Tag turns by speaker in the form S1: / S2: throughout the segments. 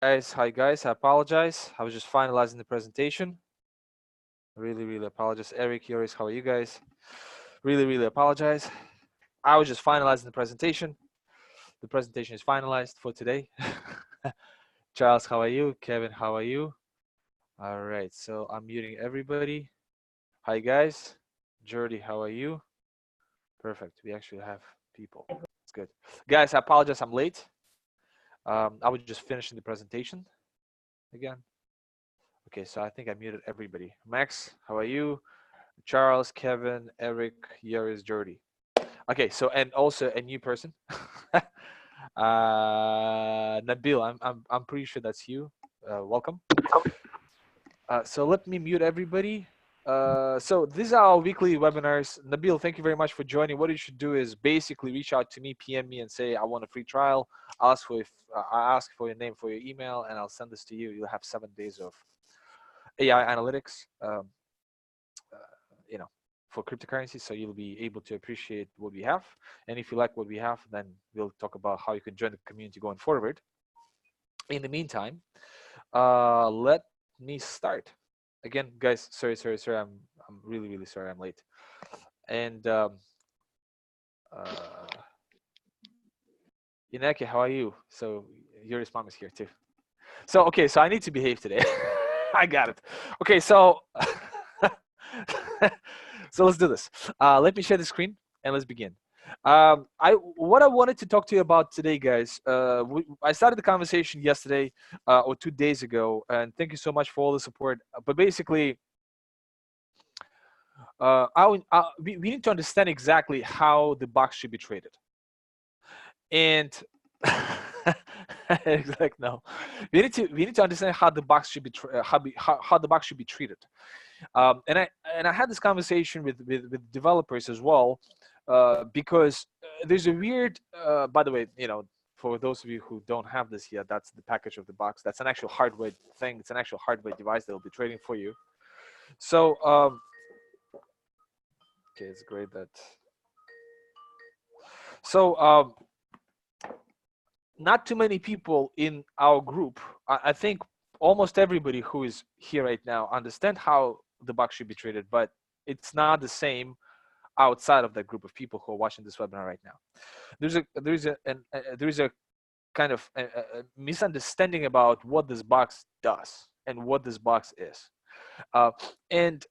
S1: Hi guys, I apologize. I was just finalizing the presentation. Really apologize. Eric, Yoris, how are you guys? Really apologize. I was just finalizing the presentation. The presentation is finalized for today. Charles, how are you? Kevin, how are you? All right, so I'm muting everybody. Hi guys. Jordy, how are you? Perfect. We actually have people. It's good. Guys, I apologize. I'm late. I was just finishing the presentation again. Okay, so I think I muted everybody. Max, how are you? Charles, Kevin, Eric, Yaris, Jordy. Okay, so and also a new person, Nabil. I'm pretty sure that's you. Welcome. So let me mute everybody. So these are our weekly webinars. Nabil, thank you very much for joining. What you should do is basically reach out to me, PM me, and say I want a free trial. I ask for your name, for your email, and I'll send this to you. You'll have 7 days of AI analytics. Uh, you know, for cryptocurrencies, so you'll be able to appreciate what we have. And if you like what we have, then we'll talk about how you can join the community going forward. In the meantime, let me start. Again, guys, sorry. I'm really sorry. I'm late. And uh, Inaki, how are you? So your mom is here too. So okay, so I need to behave today. I got it. Okay, so so let's do this. Let me share the screen and let's begin. What I wanted to talk to you about today, guys. I started the conversation yesterday or 2 days ago, and thank you so much for all the support. But basically, we need to understand exactly how the box should be traded, and like no, we need to understand how the box should be how the box should be treated. And I had this conversation with developers as well, because there's a weird. By the way, for those of you who don't have this yet, that's the package of the box. That's an actual hardware thing. It's an actual hardware device that will be trading for you. So, okay, it's great that. So, not too many people in our group. I think almost everybody who is here right now understand how the box should be treated, but it's not the same outside of that group of people who are watching this webinar right now. There's a kind of a misunderstanding about what this box does and what this box is, and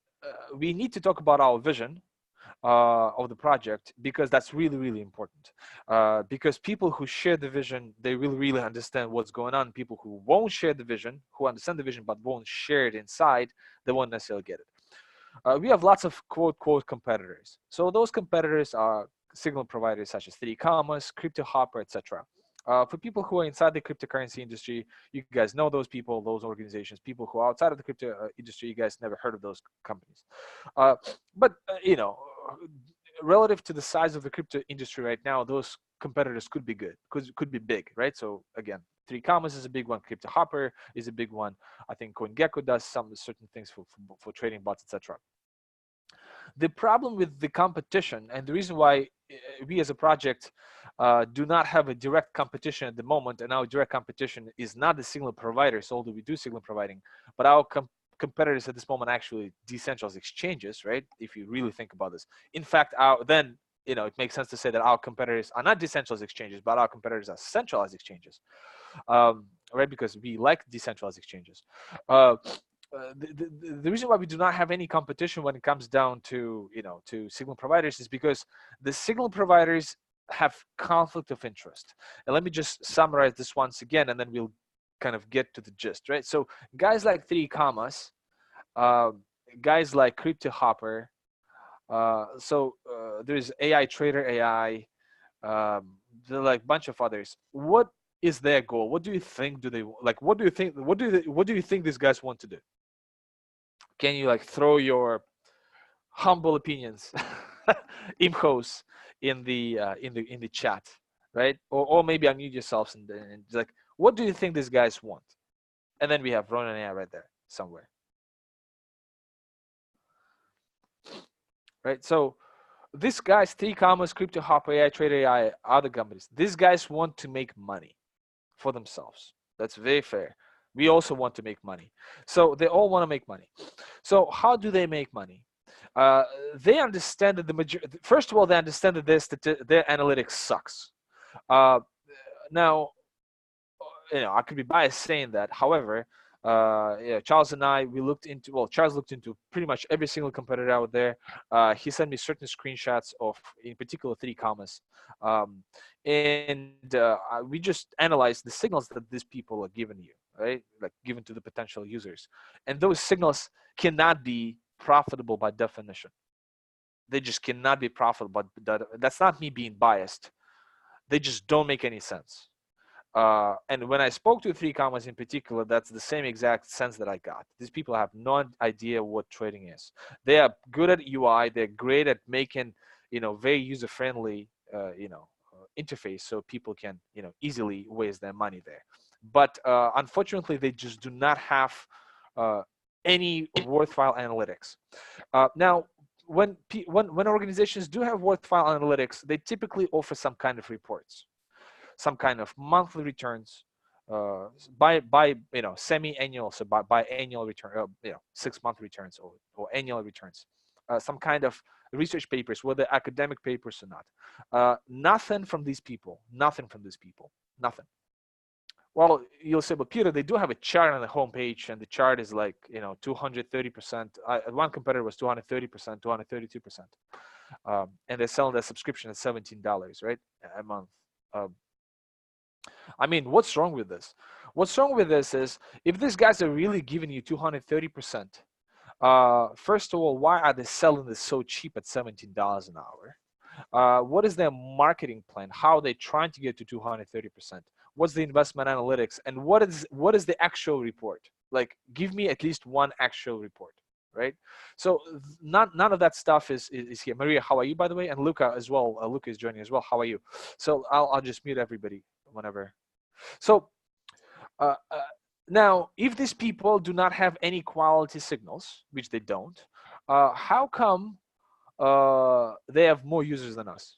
S1: we need to talk about our vision of the project, because that's really important, because people who share the vision, they really understand what's going on. People who won't share the vision, who understand the vision but won't share it inside, they won't necessarily get it. We have lots of quote competitors. So those competitors are signal providers such as 3Commas, Crypto Hopper, etc. For people who are inside the cryptocurrency industry, you guys know those people, those organizations. People who are outside of the crypto industry, you guys never heard of those companies. But relative to the size of the crypto industry right now, those competitors could be good, could be big, right? So again, 3Commas is a big one. Crypto Hopper is a big one. I think CoinGecko does some certain things for trading bots, etc. The problem with the competition, and the reason why we as a project do not have a direct competition at the moment, and our direct competition is not the signal providers, although we do signal providing, but our competitors at this moment actually decentralized exchanges, right? If you really think about this. In fact, then it makes sense to say that our competitors are not decentralized exchanges, but our competitors are centralized exchanges, right? Because we like decentralized exchanges. The reason why we do not have any competition when it comes down to to signal providers is because the signal providers have conflict of interest. And let me just summarize this once again, and then we'll kind of get to the gist, right? So guys like 3Commas, guys like Crypto Hopper, there's AI Trader AI, there are like a bunch of others. What is their goal? What do you think? Do they like? What do you think? What do you think these guys want to do? Can you like throw your humble opinions, imhos, in the chat, right? Or maybe unmute yourselves and like, what do you think these guys want? And then we have RoninAi right there somewhere, right? So these guys, 3Commas, Crypto Hopper, AI Trader AI, other companies, these guys want to make money for themselves, That's very fair. We also want to make money. So they all want to make money. So how do they make money? Uh, they understand that first of all, they understand that their analytics sucks. Uh, now, I could be biased saying that. However, yeah, Charles and I, Charles looked into pretty much every single competitor out there. He sent me certain screenshots of, in particular, 3Commas. We just analyzed the signals that these people are giving you, right? Like given to the potential users. And those signals cannot be profitable by definition. They just cannot be profitable, but that's not me being biased. They just don't make any sense. And when I spoke to 3Commas in particular, that's the same exact sense that I got. These people have no idea what trading is. They are good at UI. They're great at making, very user-friendly, interface so people can, easily waste their money there. But unfortunately, they just do not have any worthwhile analytics. Now, when organizations do have worthwhile analytics, they typically offer some kind of reports, some kind of monthly returns, by semi-annual, so by annual return, 6-month returns or annual returns, some kind of research papers, whether academic papers or not. Nothing from these people. Nothing. Well, you'll say, but Peter, they do have a chart on the homepage, and the chart is like 230%. One competitor was 230%, 232%, and they're selling their subscription at $17, right, a month. I mean, what's wrong with this? What's wrong with this is, if these guys are really giving you 230%, first of all, why are they selling this so cheap at $17 an hour? What is their marketing plan? How are they trying to get to 230%? What's the investment analytics? And what is the actual report? Like, give me at least one actual report, right? So none of that stuff is here. Maria, how are you, by the way? And Luca as well. Luca is joining as well. How are you? So I'll just mute everybody whenever. So now, if these people do not have any quality signals, which they don't, how come they have more users than us?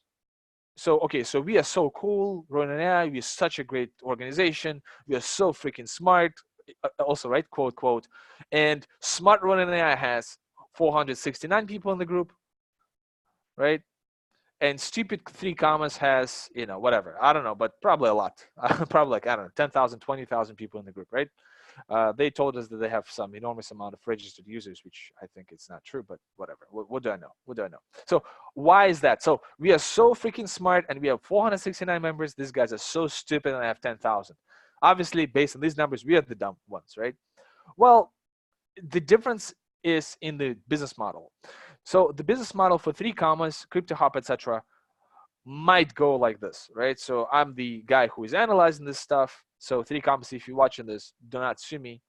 S1: So, okay, so we are so cool, RoninAi, we're such a great organization, we are so freaking smart, also, right, quote, quote, and smart RoninAi has 469 people in the group, right? And stupid 3Commas has, whatever, I don't know, but probably a lot, probably like, I don't know, 10,000, 20,000 people in the group, right? They told us that they have some enormous amount of registered users, which I think it's not true, but whatever. What do I know? What do I know? So why is that? So we are so freaking smart, and we have 469 members. These guys are so stupid, and I have 10,000. Obviously, based on these numbers, we are the dumb ones, right? Well, the difference is in the business model. So the business model for 3Commas, CryptoHop, etc., might go like this, right? So I'm the guy who is analyzing this stuff. So 3Commas, if you're watching this, do not sue me,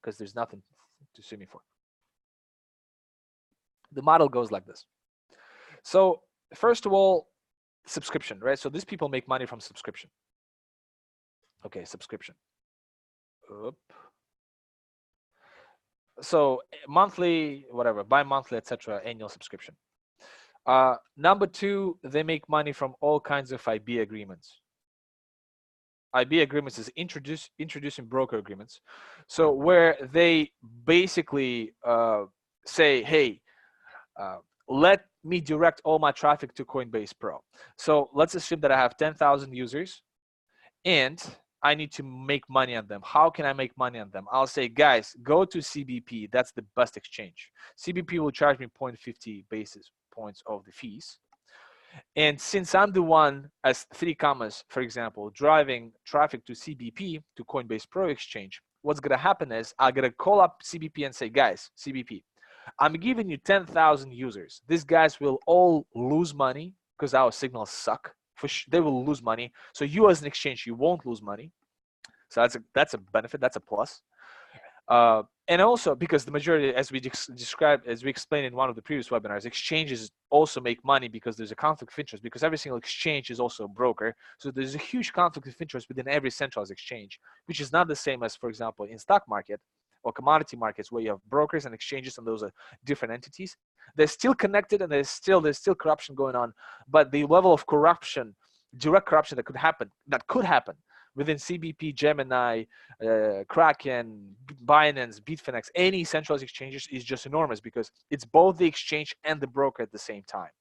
S1: because there's nothing to sue me for. The model goes like this. So first of all, subscription, right? So these people make money from subscription. Okay, subscription. Oop. So monthly, whatever, bi-monthly, etc., annual subscription. Number two, they make money from all kinds of IB agreements. IB agreements is introducing broker agreements. So where they basically say, hey, let me direct all my traffic to Coinbase Pro. So let's assume that I have 10,000 users and I need to make money on them. How can I make money on them? I'll say, guys, go to CBP. That's the best exchange. CBP will charge me 0.50 basis points of the fees. And since I'm the one, as 3Commas, for example, driving traffic to CBP, to Coinbase Pro Exchange, what's going to happen is I'm going to call up CBP and say, guys, CBP, I'm giving you 10,000 users. These guys will all lose money because our signals suck. They will lose money. So you as an exchange, you won't lose money. So that's a benefit. That's a plus. And also because the majority, as we described, as we explained in one of the previous webinars, exchanges also make money because there's a conflict of interest, because every single exchange is also a broker. So there's a huge conflict of interest within every centralized exchange, which is not the same as, for example, in stock market or commodity markets, where you have brokers and exchanges, and those are different entities. They're still connected, and there's still corruption going on, but the level of corruption, direct corruption that could happen within CBP, Gemini, Kraken, Binance, Bitfinex, any centralized exchanges is just enormous because it's both the exchange and the broker at the same time.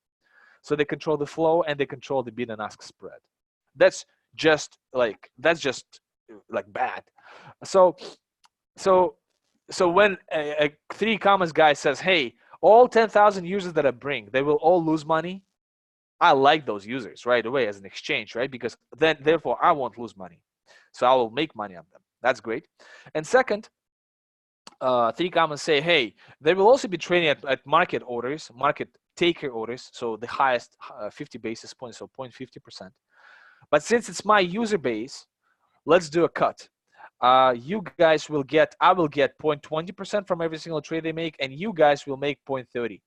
S1: So they control the flow and they control the bid and ask spread. That's just like bad. So when a 3Commas guy says, hey, all 10,000 users that I bring, they will all lose money, I like those users right away as an exchange, right? Because then therefore I won't lose money, so I will make money on them. That's great. And second, 3Commas say, hey, they will also be trading at market orders, market taker orders, so the highest 50 basis points, so 0.50%. But since it's my user base, let's do a cut. You guys will get, I will get 0.20% from every single trade they make, and you guys will make 0.30.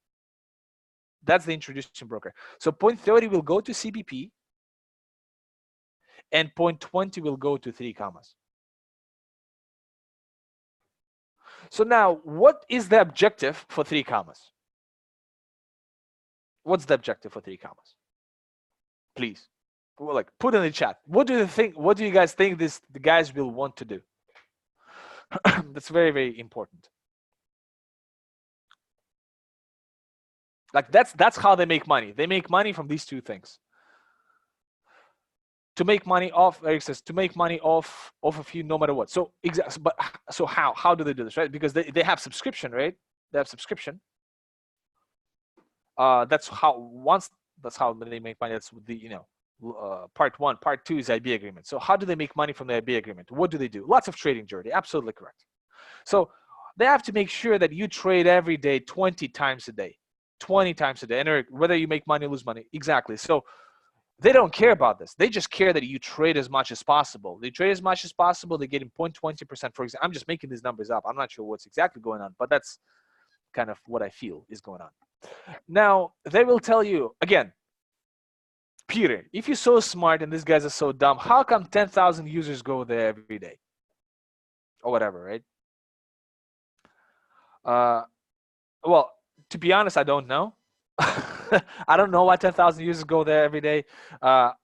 S1: That's the introducing broker. So 0.30 will go to CBP, and 0.20 will go to 3Commas. So now, what is the objective for 3Commas? What's the objective for 3Commas? Please, like, put in the chat. What do you think? What do you guys think the guys will want to do? That's very, very important. Like that's how they make money. They make money from these two things. To make money off, Eric says, to make money off of you no matter what. So exactly, but so how do they do this, right? Because they have subscription, right? They have subscription. That's how they make money. That's the part one. Part two is IB agreement. So how do they make money from the IB agreement? What do they do? Lots of trading, Jordy. Absolutely correct. So they have to make sure that you trade every day 20 times a day. 20 times a day. And Eric, whether you make money or lose money. Exactly. So they don't care about this. They just care that you trade as much as possible. They trade as much as possible. They get in 0.20%. For example, I'm just making these numbers up. I'm not sure what's exactly going on, but that's kind of what I feel is going on. Now, they will tell you, again, Peter, if you're so smart and these guys are so dumb, how come 10,000 users go there every day? Or whatever, right? Well, to be honest, I don't know. I don't know why 10,000 users go there every day. I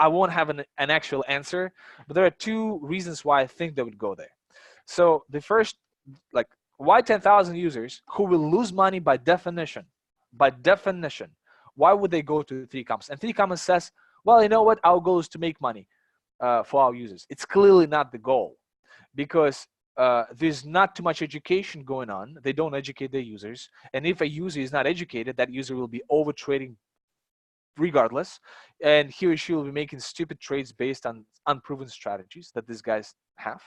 S1: won't have an actual answer, but there are two reasons why I think they would go there. So the first, like, why 10,000 users who will lose money by definition? By definition, why would they go to 3Commas? And 3Commas says, well, you know what? Our goal is to make money for our users. It's clearly not the goal, because there's not too much education going on. They don't educate their users. And if a user is not educated, that user will be over trading regardless. And he or she will be making stupid trades based on unproven strategies that these guys have.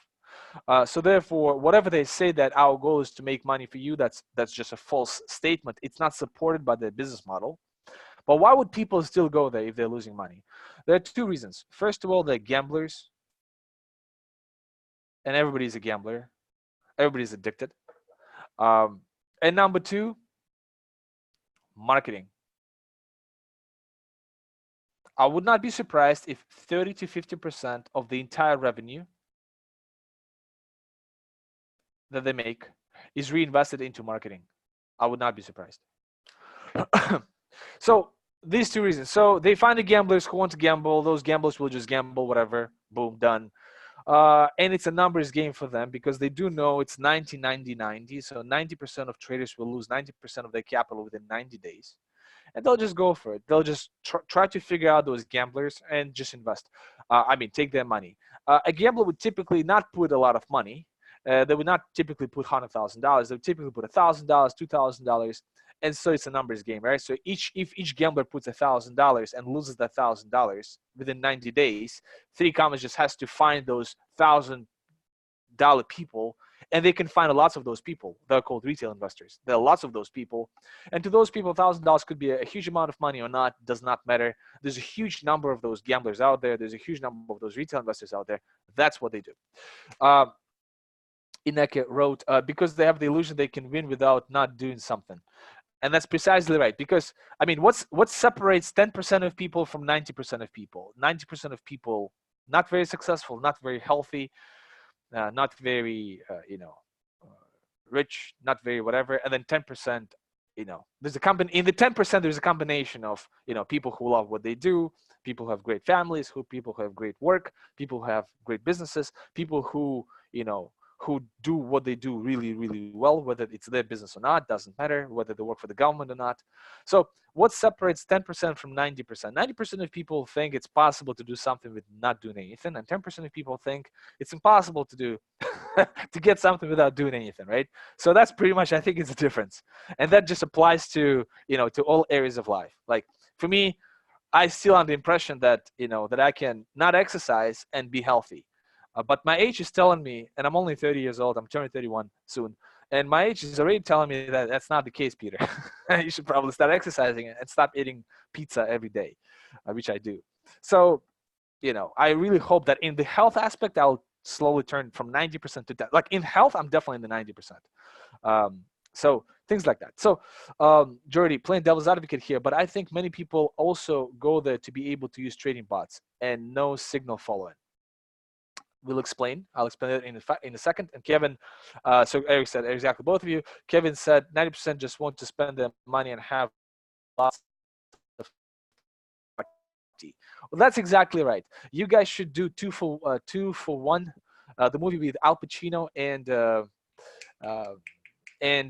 S1: So therefore, whatever they say that our goal is to make money for you, that's just a false statement. It's not supported by the business model. But why would people still go there if they're losing money? There are two reasons. First of all, they're gamblers. And everybody's a gambler. Everybody's addicted. And number two, marketing. I would not be surprised if 30 to 50% of the entire revenue that they make is reinvested into marketing. I would not be surprised. So these two reasons. So they find the gamblers who want to gamble. Those gamblers will just gamble, whatever. Boom, done. And it's a numbers game for them because they do know it's 90, 90, 90. So 90% of traders will lose 90% of their capital within 90 days. And they'll just go for it. They'll just try to figure out those gamblers and just invest. Take their money. A gambler would typically not put a lot of money. They would not typically put $100,000. They would typically put $1,000, $2,000. And so it's a numbers game, right? So if each gambler puts $1,000 and loses that $1,000 within 90 days, 3Commas just has to find those $1,000 people, and they can find lots of those people. They're called retail investors. There are lots of those people, and to those people, $1,000 could be a huge amount of money or not. Does not matter. There's a huge number of those gamblers out there. There's a huge number of those retail investors out there. That's what they do. Ineke wrote, because they have the illusion they can win without not doing something. And that's precisely right. Because, what separates 10% of people from 90% of people? 90% of people, not very successful, not very healthy, not very, rich, not very whatever. And then 10% there's a company in the 10%. There's a combination of people who love what they do, people who have great families, people who have great work, people who have great businesses, people who do what they do really, really well, whether it's their business or not, doesn't matter, whether they work for the government or not. So what separates 10% from 90%? 90% of people think it's possible to do something with not doing anything, and 10% of people think it's impossible to do to get something without doing anything, right? So that's pretty much, I think, it's a difference, and that just applies to to all areas of life. Like for me, I still am the impression that that I can not exercise and be healthy. But my age is telling me, and I'm only 30 years old, I'm turning 31 soon, and my age is already telling me that that's not the case, Peter. You should probably start exercising and stop eating pizza every day, which I do. So, I really hope that in the health aspect, I'll slowly turn from 90% to that. Like in health, I'm definitely in the 90%. So things like that. So, Jordy, playing devil's advocate here, but I think many people also go there to be able to use trading bots and no signal following. I'll explain it in a second. And Kevin, so Eric said, exactly, both of you. Kevin said 90% just want to spend their money and have lots of party. Well, that's exactly right. You guys should do two for one. The movie with Al Pacino and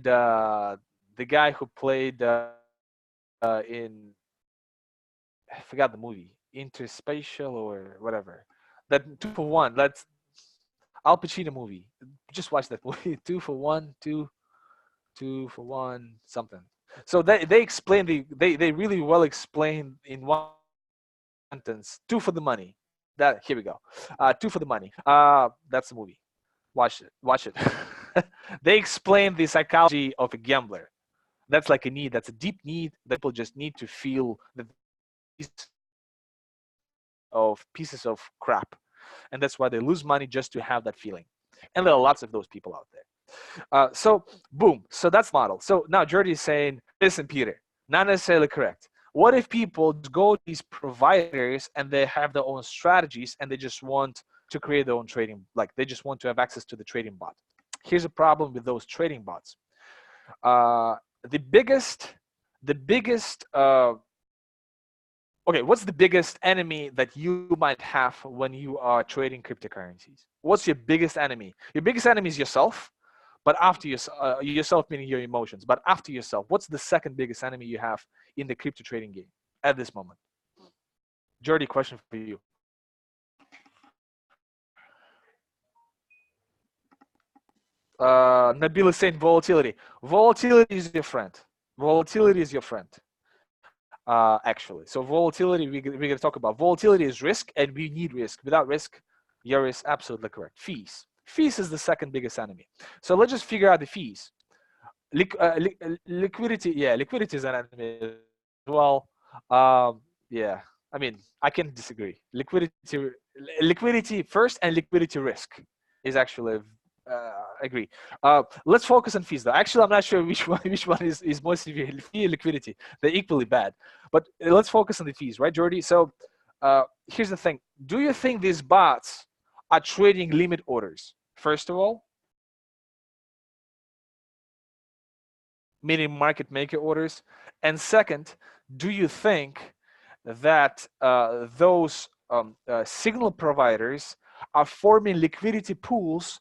S1: the guy who played in, I forgot the movie, Interspatial or whatever. That 2 for 1. That's Al Pacino movie. Just watch that movie. 2 for 1, two for one, something. So they explain they really well explain in one sentence. Two for the money. That here we go. Two for the money. That's the movie. Watch it. Watch it. They explain the psychology of a gambler. That's like a need. That's a deep need that people just need to feel that of pieces of crap, and that's why they lose money just to have that feeling. And there are lots of those people out there. So boom. So that's model. So now Jordy is saying, listen, Peter, not necessarily correct. What if people go to these providers and they have their own strategies and they just want to create their own trading, like they just want to have access to the trading bot? Here's a problem with those trading bots. The biggest okay, what's the biggest enemy that you might have when you are trading cryptocurrencies? What's your biggest enemy? Your biggest enemy is yourself, but after yourself meaning your emotions, but after yourself, what's the second biggest enemy you have in the crypto trading game at this moment? Jordy, question for you. Nabil is saying volatility. Volatility is your friend. Volatility is your friend. Actually, so volatility, we're going to talk about. Volatility is risk, and we need risk. Without risk, you're absolutely correct. Fees is the second biggest enemy. So let's just figure out the fees. Liquidity, yeah, liquidity is an enemy as well. Yeah, I mean, I can disagree. Liquidity first, and liquidity risk is actually agree. Let's focus on fees though. Actually, I'm not sure which one is more severe. Fee and liquidity, they're equally bad. But let's focus on the fees, right, Jordy? So here's the thing. Do you think these bots are trading limit orders? First of all, meaning market maker orders. And second, do you think that those signal providers are forming liquidity pools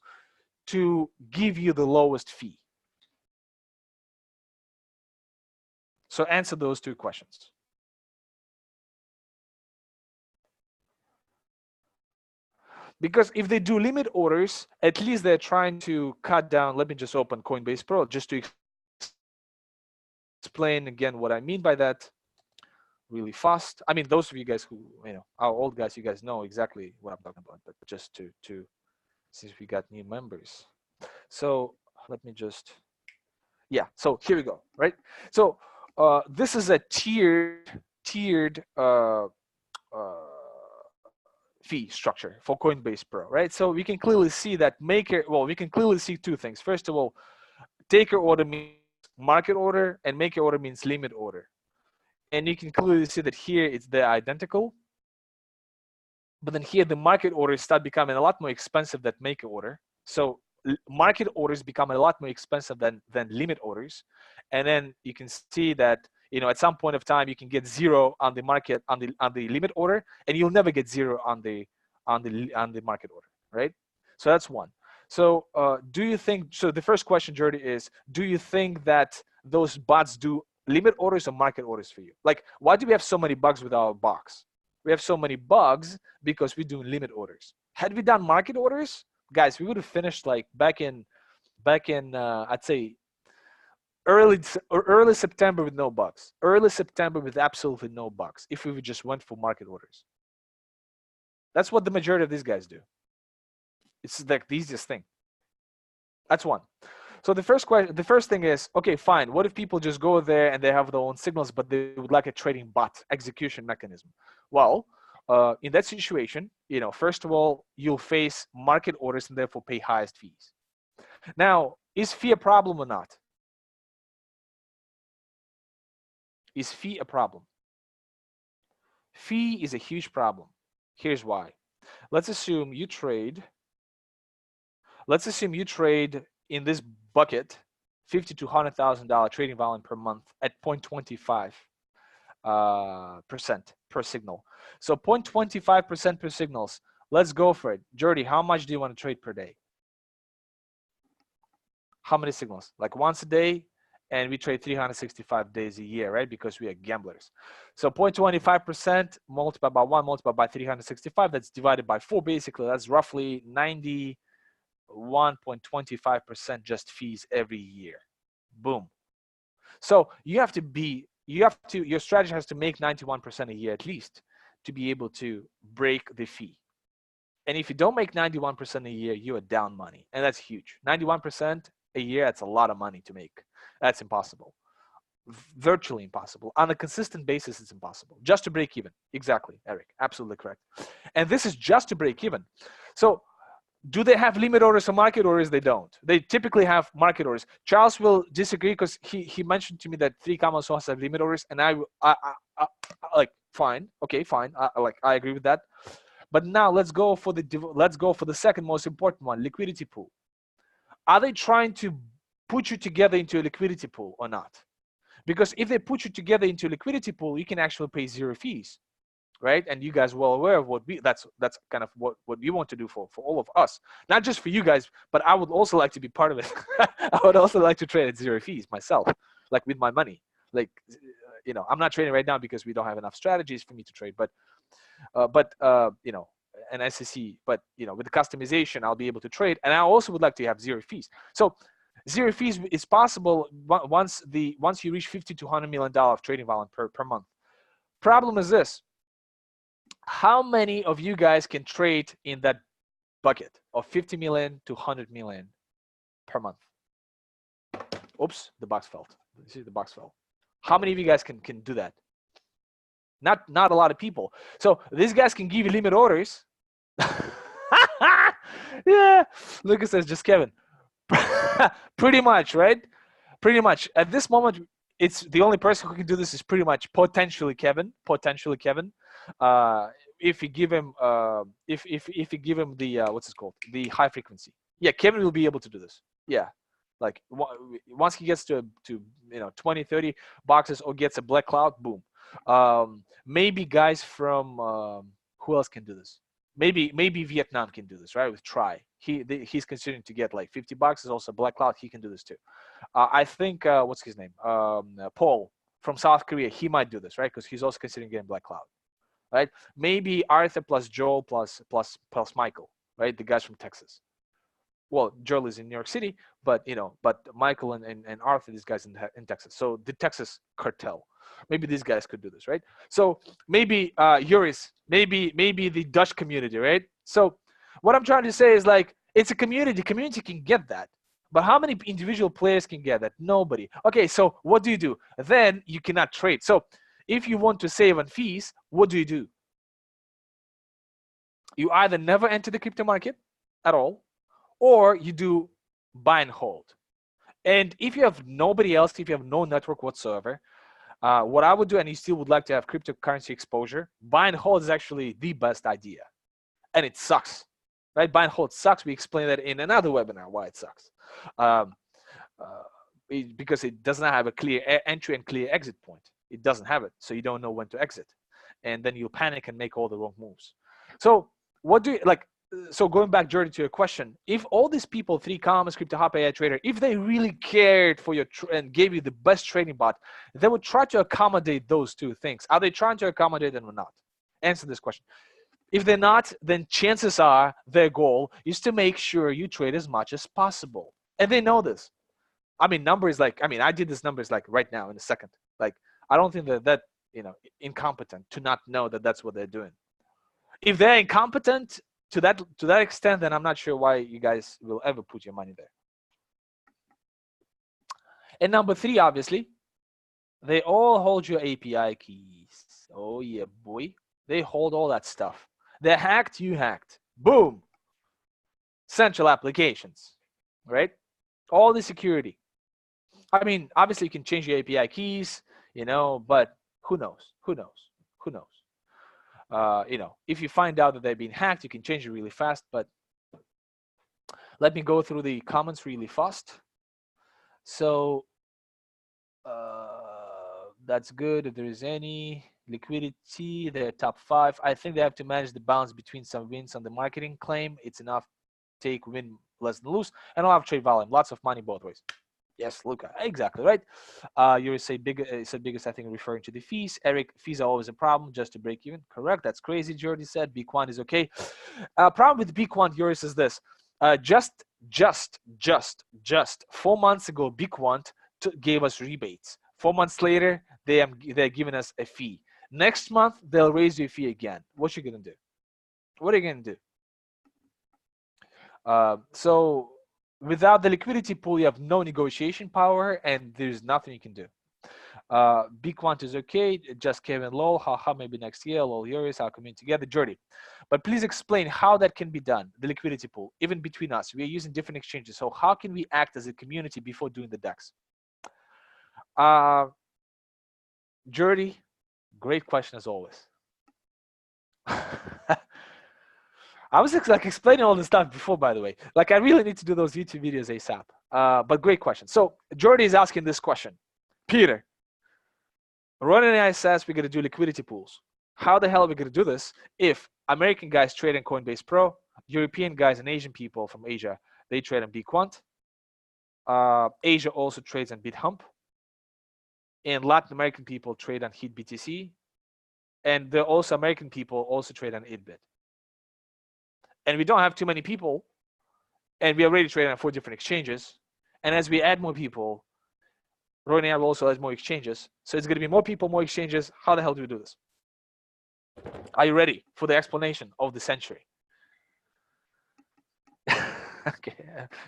S1: to give you the lowest fee? So answer those two questions. Because if they do limit orders, at least they're trying to cut down. Let me just open Coinbase Pro just to explain again what I mean by that really fast. I mean, those of you guys who, our old guys, you guys know exactly what I'm talking about, but just to since we got new members. So let me just, yeah, so here we go, right? So this is a tiered fee structure for Coinbase Pro, right? So we can clearly see that we can clearly see two things. First of all, taker order means market order, and maker order means limit order. And you can clearly see that here they're identical. But then here the market orders start becoming a lot more expensive than maker order. So market orders become a lot more expensive than limit orders, and then you can see that at some point of time you can get zero on the market on the limit order, and you'll never get zero on the market order, right? So that's one. So do you think, so the first question, Jordy, is do you think that those bots do limit orders or market orders for you? Like, why do we have so many bugs with our box? We have so many bugs because we do limit orders. Had we done market orders, guys, we would have finished like back in I'd say early September with no bugs. Early September with absolutely no bugs if we just went for market orders. That's what the majority of these guys do. It's like the easiest thing. That's one. So the first thing is, okay, fine. What if people just go there and they have their own signals, but they would like a trading bot execution mechanism? Well, in that situation, first of all, you'll face market orders and therefore pay highest fees. Now, is fee a problem or not? Is fee a problem? Fee is a huge problem. Here's why. Let's assume you trade in this bucket $50,000 to $100,000 trading volume per month at 0.25% per signal. So 0.25% per signals. Let's go for it. Jordy, how much do you want to trade per day? How many signals? Like once a day, and we trade 365 days a year, right? Because we are gamblers. So 0.25% multiplied by 1 multiplied by 365, that's divided by 4 basically. That's roughly 91.25% just fees every year. Boom. So your strategy has to make 91% a year at least to be able to break the fee. And if you don't make 91% a year, you are down money. And that's huge. 91% a year, that's a lot of money to make. That's impossible. Virtually impossible. On a consistent basis, it's impossible. Just to break even. Exactly, Eric. Absolutely correct. And this is just to break even. So do they have limit orders or market orders? They don't. They typically have market orders. Charles will disagree because he mentioned to me that 3Commas also have limit orders, and I like, fine, okay, fine. I agree with that. But now let's go for the second most important one, liquidity pool. Are they trying to put you together into a liquidity pool or not? Because if they put you together into a liquidity pool, you can actually pay zero fees, right? And you guys are well aware of that's kind of what we want to do for all of us, not just for you guys, but I would also like to be part of it. I would also like to trade at zero fees myself, like with my money. Like, I'm not trading right now because we don't have enough strategies for me to trade, but an SEC, but with the customization, I'll be able to trade. And I also would like to have zero fees. So zero fees is possible once you reach $50 to $100 million of trading volume per month. Problem is this: how many of you guys can trade in that bucket of 50 million to 100 million per month? Oops, the box fell. See, the box fell. How many of you guys can do that? Not a lot of people. So these guys can give you limit orders. Yeah, Lucas says just Kevin. Pretty much, right? Pretty much. At this moment, it's the only person who can do this is pretty much potentially Kevin. Potentially Kevin. If you give him if you give him the what's it called, the high frequency. Yeah, Kevin will be able to do this. Yeah. Like once he gets to 20, 30 boxes or gets a black cloud, boom. Maybe guys from who else can do this? Maybe Vietnam can do this, right? With Try. He's considering to get like 50 boxes, also black cloud. He can do this too. I think what's his name? Paul from South Korea. He might do this, right? Because he's also considering getting black cloud, right? Maybe Arthur plus Joel plus Michael, right? The guys from Texas. Well, Joel is in New York City, but Michael and Arthur, these guys in Texas. So the Texas cartel. Maybe these guys could do this, right? So maybe Yuris, maybe the Dutch community, right? So what I'm trying to say is, like, it's a community. Community can get that. But how many individual players can get that? Nobody. Okay, so what do? Then you cannot trade. So if you want to save on fees, what do? You either never enter the crypto market at all, or you do buy and hold. And if you have nobody else, if you have no network whatsoever, what I would do, and you still would like to have cryptocurrency exposure, buy and hold is actually the best idea. And it sucks. right? Buy and hold sucks. We explained that in another webinar why it sucks. Um, because it does not have a clear entry and clear exit point. It doesn't have it, so you don't know when to exit, and then you'll panic and make all the wrong moves. So what do you like? So going back, Jordan, to your question, if all these people, 3Commas, Crypto Hop AI Trader, if they really cared for your and gave you the best trading bot, they would try to accommodate those two things. Are they trying to accommodate them or not? Answer this question. If they're not, then chances are their goal is to make sure you trade as much as possible, and they know this. I mean, numbers like, I mean, I did this numbers like right now in a second. Like, I don't think that incompetent to not know that that's what they're doing. If they're incompetent to that extent, then I'm not sure why you guys will ever put your money there. And number 3, obviously, they all hold your API keys. Oh yeah, boy. They hold all that stuff. They're hacked, you hacked. Boom. Central applications, right? All the security. I mean, obviously you can change your API keys, but who knows? Who knows? Who knows? If you find out that they're being hacked, you can change it really fast. But let me go through the comments really fast. So that's good. If there is any liquidity, they're top 5. I think they have to manage the balance between some wins on the marketing claim. It's enough take win less than lose, and a lot of trade volume, lots of money both ways. Yes, Luca, exactly right. You say biggest, I think, referring to the fees. Eric, fees are always a problem just to break even. Correct, that's crazy. Jordy said B-Quant is okay. Problem with B-Quant, Yoris, is this. Just 4 months ago, B-Quant gave us rebates. 4 months later, they're giving us a fee. Next month, they'll raise your fee again. What you gonna do? What are you gonna do? So without the liquidity pool, you have no negotiation power, and there's nothing you can do. B-Quant is okay. Just Kevin, lol. How maybe next year? Lol, Yoris, I'll come in together. Jordy, but please explain how that can be done. The liquidity pool, even between us, we are using different exchanges. So how can we act as a community before doing the DEX? Jordy, great question as always. I was like explaining all this stuff before, by the way. Like, I really need to do those YouTube videos ASAP. But great question. So Jordy is asking this question. Peter, RoninAi says we're going to do liquidity pools. How the hell are we going to do this if American guys trade on Coinbase Pro, European guys and Asian people from Asia, they trade on B-Quant. Asia also trades on BitHump. And Latin American people trade on HitBTC. And there are also American people also trade on ItBit. And we don't have too many people, and we already trade on 4 different exchanges. And as we add more people, RoninAi also has more exchanges. So it's going to be more people, more exchanges. How the hell do we do this? Are you ready for the explanation of the century? Okay,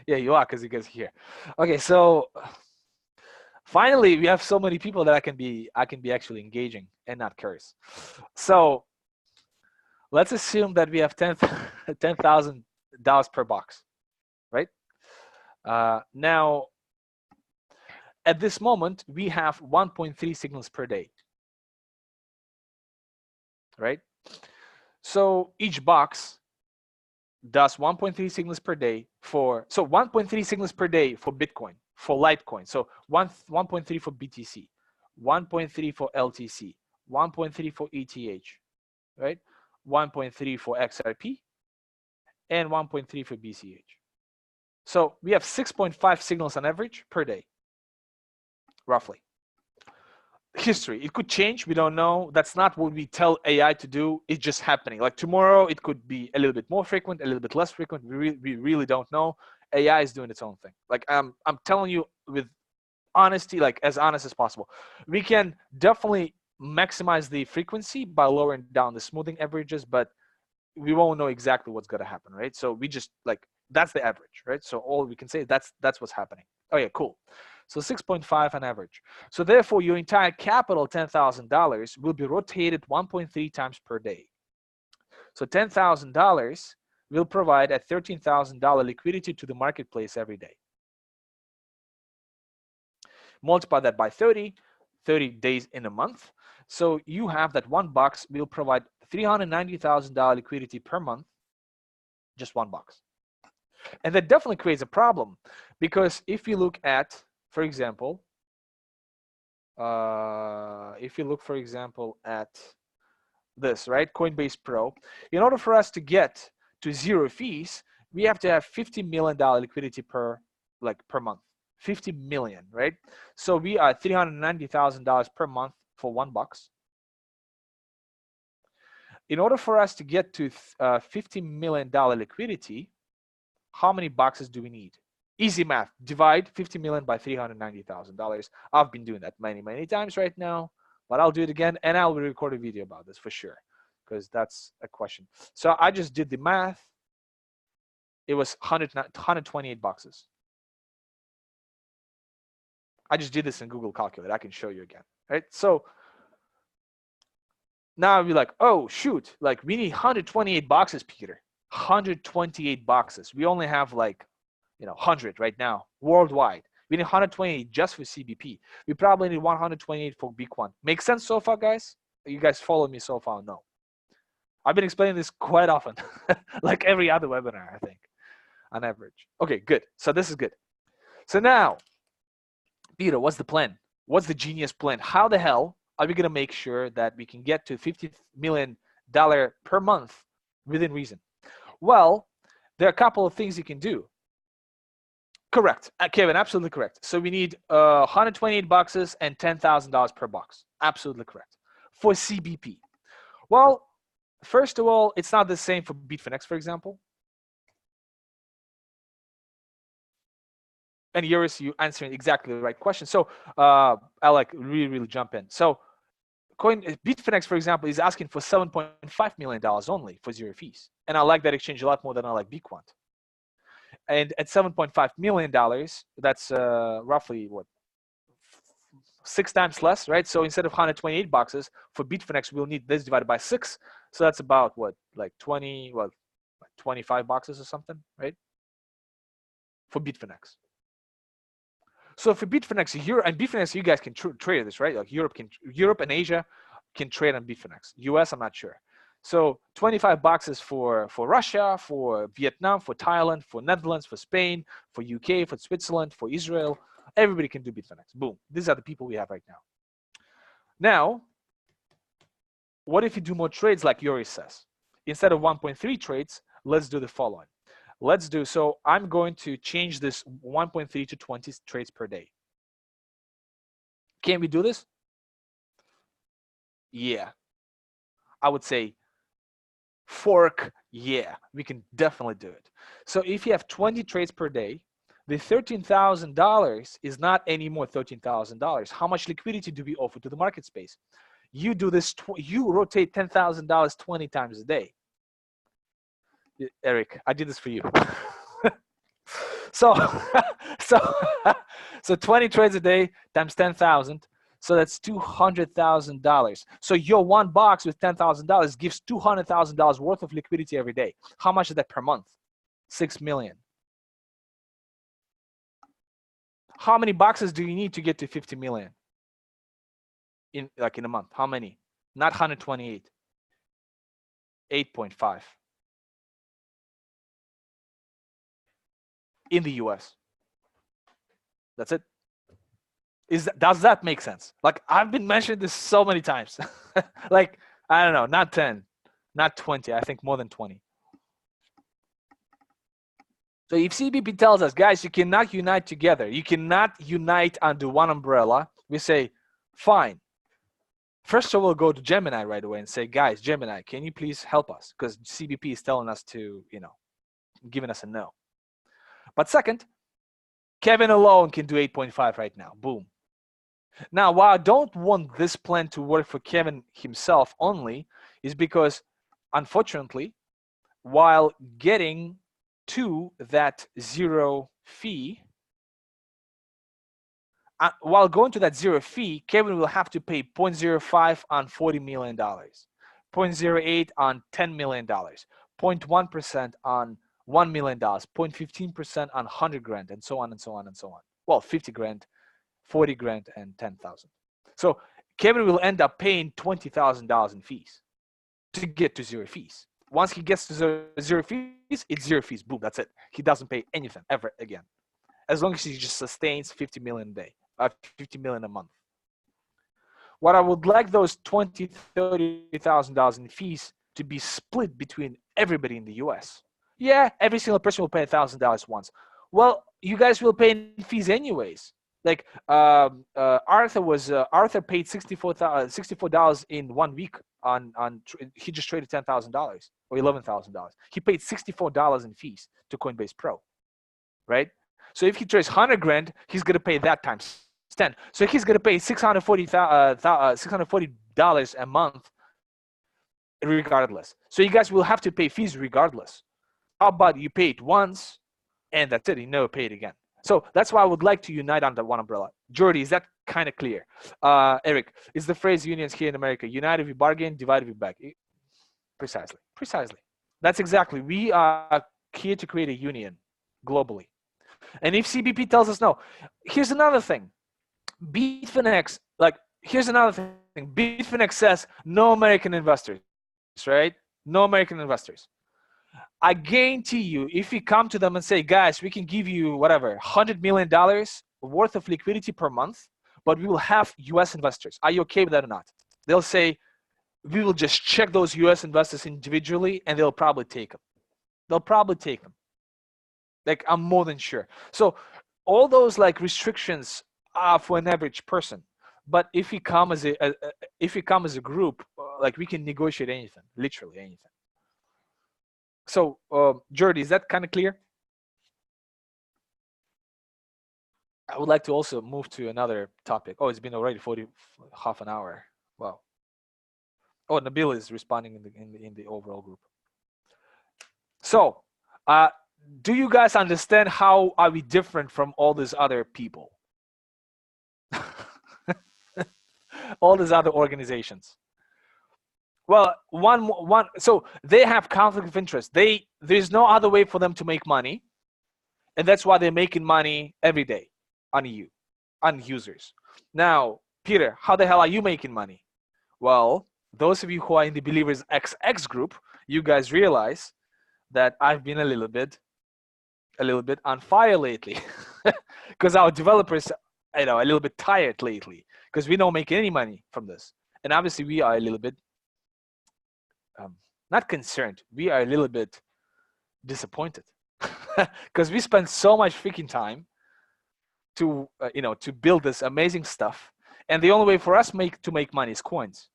S1: yeah, you are, because you guys are here. Okay, so finally, we have so many people that I can be actually engaging and not curse. So let's assume that we have $10,000 per box, right? Now, at this moment, we have 1.3 signals per day, right? So each box does 1.3 signals per day for, so 1.3 signals per day for Bitcoin, for Litecoin. So 1.3 for BTC, 1.3 for LTC, 1.3 for ETH, right? 1.3 for XRP, and 1.3 for BCH. So we have 6.5 signals on average per day, roughly. History, it could change, we don't know. That's not what we tell AI to do. It's just happening. Like tomorrow, it could be a little bit more frequent, a little bit less frequent. We really don't know. AI is doing its own thing. Like I'm telling you with honesty, like as honest as possible. We can definitely maximize the frequency by lowering down the smoothing averages, but we won't know exactly what's going to happen, right? So we just like, that's the average, right? So all we can say, that's what's happening. Oh yeah, cool. So 6.5 on average. So therefore, your entire capital, $10,000, will be rotated 1.3 times per day. So $10,000 will provide a $13,000 liquidity to the marketplace every day. Multiply that by 30 days in a month. So you have that $1 will provide $390,000 liquidity per month just $1. And that definitely creates a problem, because if you look at, for example, at this, right, Coinbase Pro, in order for us to get to 0 fees, we have to have $50 million liquidity per month. 50 million, right? So we are $390,000 per month for $1. In order for us to get to $50 million liquidity, how many boxes do we need? Easy math. Divide 50 million by $390,000. I've been doing that many times right now, but I'll do it again, and I'll record a video about this for sure, because that's a question. So I just did the math. It was 128 boxes. I just did this in Google Calculate. I can show you again, right? So now we're like, oh shoot, like we need 128 boxes, Peter. 128 boxes. We only have 100 right now worldwide. We need 128 just for CBP. We probably need 128 for BQ1. Make sense so far, guys? You guys follow me so far? No. I've been explaining this quite often, like every other webinar, I think, on average. Okay, good. So this is good. So now, Peter, what's the plan? What's the genius plan? How the hell are we going to make sure that we can get to $50 million per month within reason? Well, there are a couple of things you can do. Correct, Kevin, absolutely correct. So we need 128 boxes and $10,000 per box. Absolutely correct. For CBP. Well, first of all, it's not the same for Bitfinex, for example. And Yoris, you answering exactly the right question. So I really jump in. So Bitfinex, for example, is asking for $7.5 million only for 0 fees. And I like that exchange a lot more than I like BQuant. And at $7.5 million, that's roughly what, 6 times less, right? So instead of 128 boxes for Bitfinex, we'll need this divided by 6. So that's about what, like 25 boxes or something, right? For Bitfinex. So for Bitfinex, Bitfinex, you guys can trade this, right? Like Europe and Asia can trade on Bitfinex. US, I'm not sure. So 25 boxes for Russia, for Vietnam, for Thailand, for Netherlands, for Spain, for UK, for Switzerland, for Israel. Everybody can do Bitfinex. Boom. These are the people we have right now. Now, what if you do more trades like Yuri says? Instead of 1.3 trades, let's do the following. So I'm going to change this 1.3 to 20 trades per day. Can we do this? Yeah. I would say fork, yeah, we can definitely do it. So if you have 20 trades per day, the $13,000 is not anymore $13,000. How much liquidity do we offer to the market space? You do this, you rotate $10,000 20 times a day. Eric, I did this for you. So 20 trades a day times 10,000. So that's $200,000. So your one box with $10,000 gives $200,000 worth of liquidity every day. How much is that per month? 6 million. How many boxes do you need to get to 50 million in a month? How many? Not 128. 8.5 in the US. That's it. Does that make sense? Like, I've been mentioning this so many times. Like, I don't know, not 10, not 20, I think more than 20. So if CBP tells us, guys, you cannot unite together, you cannot unite under one umbrella, we say, fine. First of all, go to Gemini right away and say, guys, Gemini, can you please help us? Because CBP is telling us to, giving us a no. But second, Kevin alone can do 8.5 right now. Boom. Now, why I don't want this plan to work for Kevin himself only is because, unfortunately, while getting to that 0 fee, while going to that 0 fee, Kevin will have to pay 0.05 on $40 million, 0.08 on $10 million, 0.1% on $1 million, 0.15% on 100 grand, and so on and so on and so on. Well, 50 grand, 40 grand, and 10,000. So Kevin will end up paying $20,000 in fees to get to 0 fees. Once he gets to zero fees, it's zero fees. Boom, that's it. He doesn't pay anything ever again, as long as he just sustains 50 million a day, 50 million a month. What I would like those $20,000, $30,000 in fees to be split between everybody in the U.S. Yeah, every single person will pay $1,000 once. Well, you guys will pay in fees anyways. Like Arthur paid $64 in 1 week on he just traded $10,000 or $11,000. He paid $64 in fees to Coinbase Pro, right? So if he trades 100 grand, he's gonna pay that times 10. So he's gonna pay $640 a month regardless. So you guys will have to pay fees regardless. How about you pay it once and that's it, you never pay it again. So that's why I would like to unite under one umbrella. Jordy, is that kind of clear? Eric, is the phrase unions here in America, united we bargain, divided we beg? Precisely, precisely. That's exactly, we are here to create a union globally. And if CBP tells us no, here's another thing. Bitfinex, like, here's another thing. Bitfinex says no American investors, right? No American investors. I guarantee you, if you come to them and say, guys, we can give you whatever, $100 million worth of liquidity per month, but we will have US investors. Are you okay with that or not? They'll say, we will just check those US investors individually and they'll probably take them. They'll probably take them. Like, I'm more than sure. So all those like restrictions are for an average person. But if you come as a group, like, we can negotiate anything, literally anything. So, Jordy, is that kind of clear? I would like to also move to another topic. Oh, it's been already half an hour. Wow. Oh, Nabil is responding in the overall group. So, do you guys understand how are we different from all these other people? All these other organizations. Well, so they have conflict of interest. There's no other way for them to make money, and that's why they're making money every day on you, on users. Now, Peter, how the hell are you making money? Well, those of you who are in the Believers XX group, you guys realize that I've been a little bit on fire lately, because our developers, a little bit tired lately, because we don't make any money from this, and obviously we are a little bit not concerned. We are a little bit disappointed because we spent so much freaking time to to build this amazing stuff, and the only way for us to make money is coins.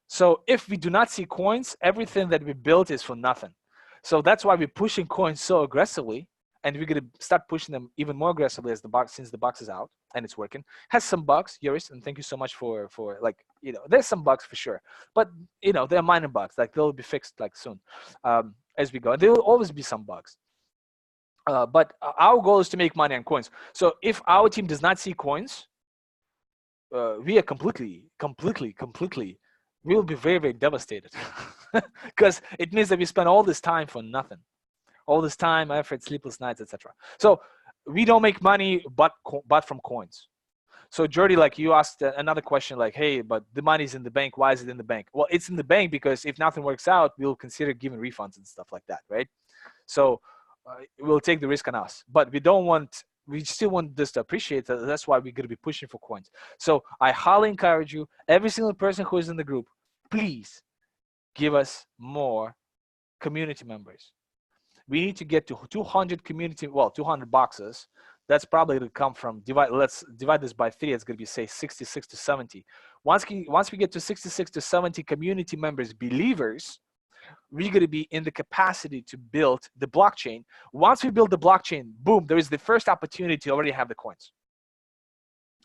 S1: So if we do not see coins, everything that we built is for nothing. So that's why we're pushing coins so aggressively, and we're gonna start pushing them even more aggressively since the box is out and it's working. Has some bugs, Yoris, and thank you so much for like, there's some bugs for sure, but they're minor bugs. Like, they'll be fixed like soon as we go. There will always be some bugs. But our goal is to make money on coins. So if our team does not see coins, we are completely, we will be very, very devastated because it means that we spend all this time for nothing, all this time, effort, sleepless nights, etc. So we don't make money but from coins. So Jordy, like, you asked another question, like, hey, but the money's in the bank. Why is it in the bank? Well, it's in the bank because if nothing works out, we'll consider giving refunds and stuff like that, right? So we'll take the risk on us, but we still want this to appreciate. That's why we're going to be pushing for coins. So I highly encourage you, every single person who is in the group, please give us more community members. We need to get to 200 200 boxes. That's probably going to come from let's divide this by 3. It's going to be, say, 66 to 70. Once we get to 66 to 70 community members, believers, we're going to be in the capacity to build the blockchain. Once we build the blockchain, boom, there is the first opportunity to already have the coins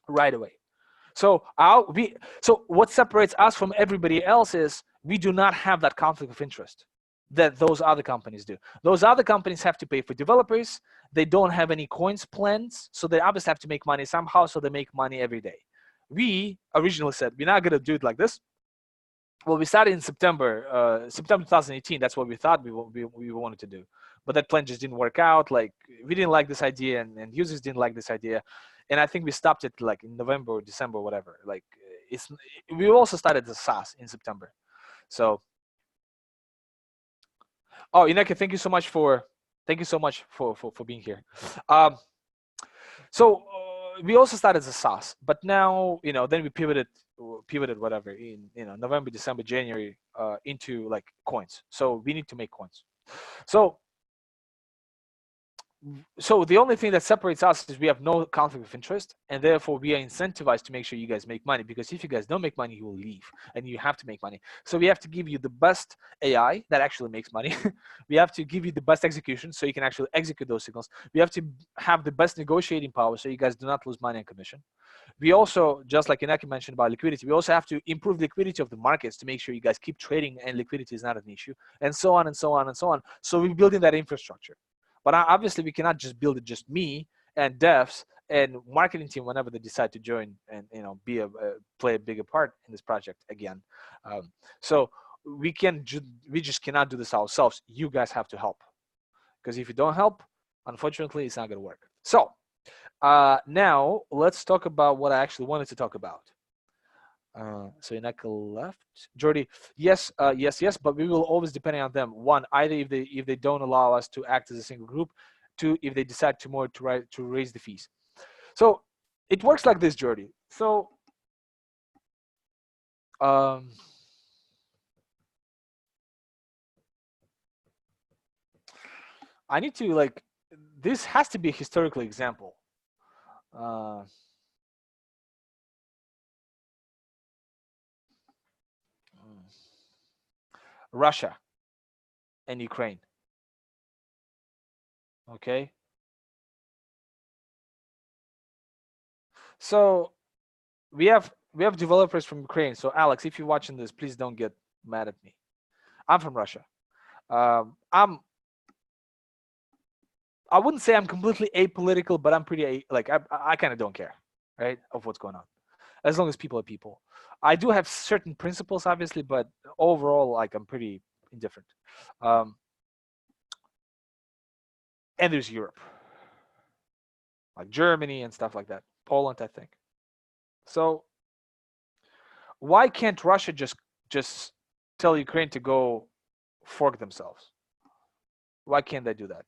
S1: right away. So what separates us from everybody else is we do not have that conflict of interest that those other companies do. Those other companies have to pay for developers. They don't have any coins plans, so they obviously have to make money somehow, so they make money every day. We originally said we're not going to do it like this. Well, we started in September 2018. That's what we thought we wanted to do, but that plan just didn't work out. Like, we didn't like this idea, and users didn't like this idea, and I think we stopped it like in November or December, whatever. Like, we also started the SaaS in September, so Oh, Ineke, thank you so much for being here. Um, so we also started as a SaaS, but now then we pivoted whatever in November, December, January into like coins. So we need to make coins. So the only thing that separates us is we have no conflict of interest, and therefore we are incentivized to make sure you guys make money, because if you guys don't make money, you will leave, and you have to make money. So we have to give you the best AI that actually makes money. We have to give you the best execution so you can actually execute those signals. We have to have the best negotiating power so you guys do not lose money on commission. We also, just like Inaki mentioned about liquidity, we also have to improve liquidity of the markets to make sure you guys keep trading and liquidity is not an issue, and so on and so on and so on. So we're building that infrastructure. But obviously, we cannot just build it just me and devs and marketing team whenever they decide to join and play a bigger part in this project again. So we just cannot do this ourselves. You guys have to help, because if you don't help, unfortunately, it's not going to work. So now let's talk about what I actually wanted to talk about. So Ineka left. Jordy, yes, yes, but we will always depend on them. One, either if they don't allow us to act as a single group. Two, if they decide to raise the fees. So it works like this, Jordy. So I need to this has to be a historical example. Russia and Ukraine. Okay. So we have developers from Ukraine. So Alex, if you're watching this, please don't get mad at me. I'm from Russia. I wouldn't say I'm completely apolitical, but I'm pretty I kind of don't care, right, of what's going on, as long as people are people. I do have certain principles, obviously, but overall, I'm pretty indifferent. And there's Europe, like Germany and stuff like that, Poland, I think. So why can't Russia just tell Ukraine to go fork themselves? Why can't they do that?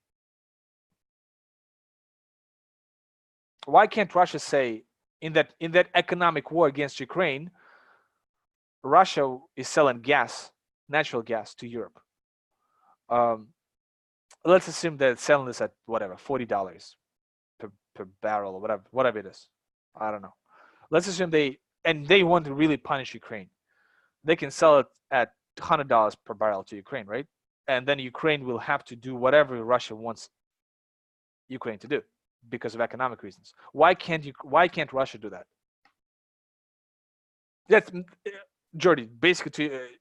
S1: Why can't Russia say in that economic war against Ukraine, Russia is selling gas, natural gas, to Europe? Let's assume that it's selling this at whatever, $40 per barrel or whatever it is. I don't know. Let's assume they want to really punish Ukraine. They can sell it at $100 per barrel to Ukraine, right? And then Ukraine will have to do whatever Russia wants Ukraine to do because of economic reasons. Why can't Russia do that? That's Jordy. Basically,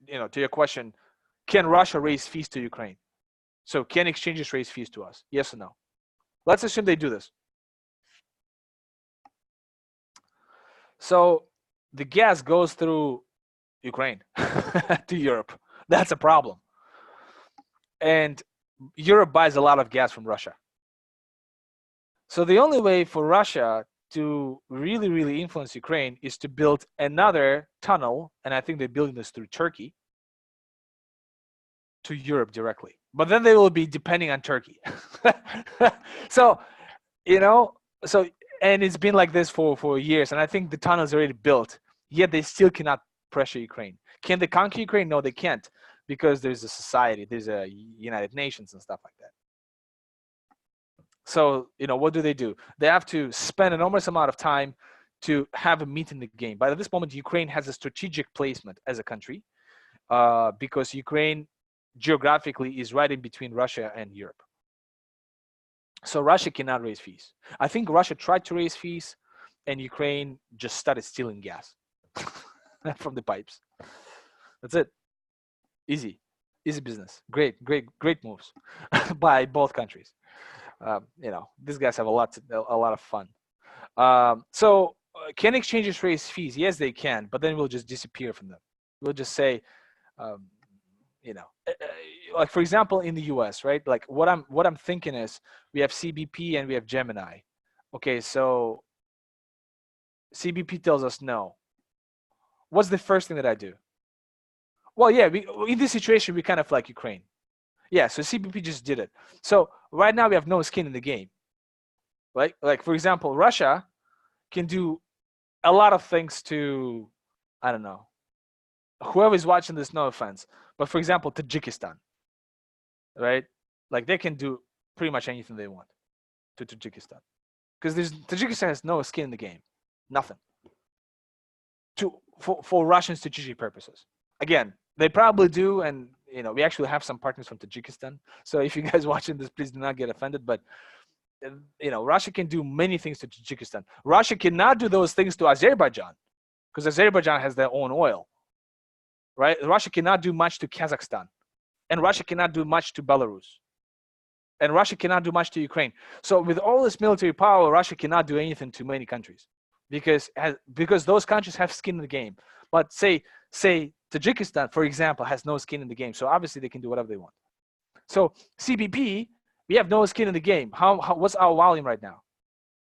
S1: to your question, can Russia raise fees to Ukraine? So can exchanges raise fees to us? Yes or no? Let's assume they do this. So the gas goes through Ukraine to Europe. That's a problem. And Europe buys a lot of gas from Russia. So the only way for Russia to really, really influence Ukraine is to build another tunnel, and I think they're building this through Turkey, to Europe directly. But then they will be depending on Turkey. So, and it's been like this for years, and I think the tunnel is already built, yet they still cannot pressure Ukraine. Can they conquer Ukraine? No, they can't, because there's a society, there's a United Nations and stuff like that. So, what do? They have to spend an enormous amount of time to have a meat in the game. But at this moment, Ukraine has a strategic placement as a country, because Ukraine geographically is right in between Russia and Europe. So Russia cannot raise fees. I think Russia tried to raise fees, and Ukraine just started stealing gas from the pipes. That's it. Easy business. Great moves by both countries. These guys have a lot of fun. So can exchanges raise fees? Yes, they can, but then we'll just disappear from them. We'll just say, like for example, in the US, right? Like what I'm thinking is we have CBP and we have Gemini. Okay, so CBP tells us no. What's the first thing that I do? Well, yeah, in this situation, we kind of like Ukraine. Yeah, so CBP just did it. So right now we have no skin in the game. Right? Like for example, Russia can do a lot of things to, I don't know, whoever is watching this, no offense, but for example, Tajikistan, right? Like they can do pretty much anything they want to Tajikistan, because Tajikistan has no skin in the game, nothing. For Russian strategic purposes. Again, they probably do, and we actually have some partners from Tajikistan. So if you guys watching this, please do not get offended. But Russia can do many things to Tajikistan. Russia cannot do those things to Azerbaijan, because Azerbaijan has their own oil, right? Russia cannot do much to Kazakhstan, and Russia cannot do much to Belarus, and Russia cannot do much to Ukraine. So with all this military power, Russia cannot do anything to many countries, because those countries have skin in the game. But say Tajikistan, for example, has no skin in the game, so obviously they can do whatever they want. So CBP, we have no skin in the game. What's our volume right now?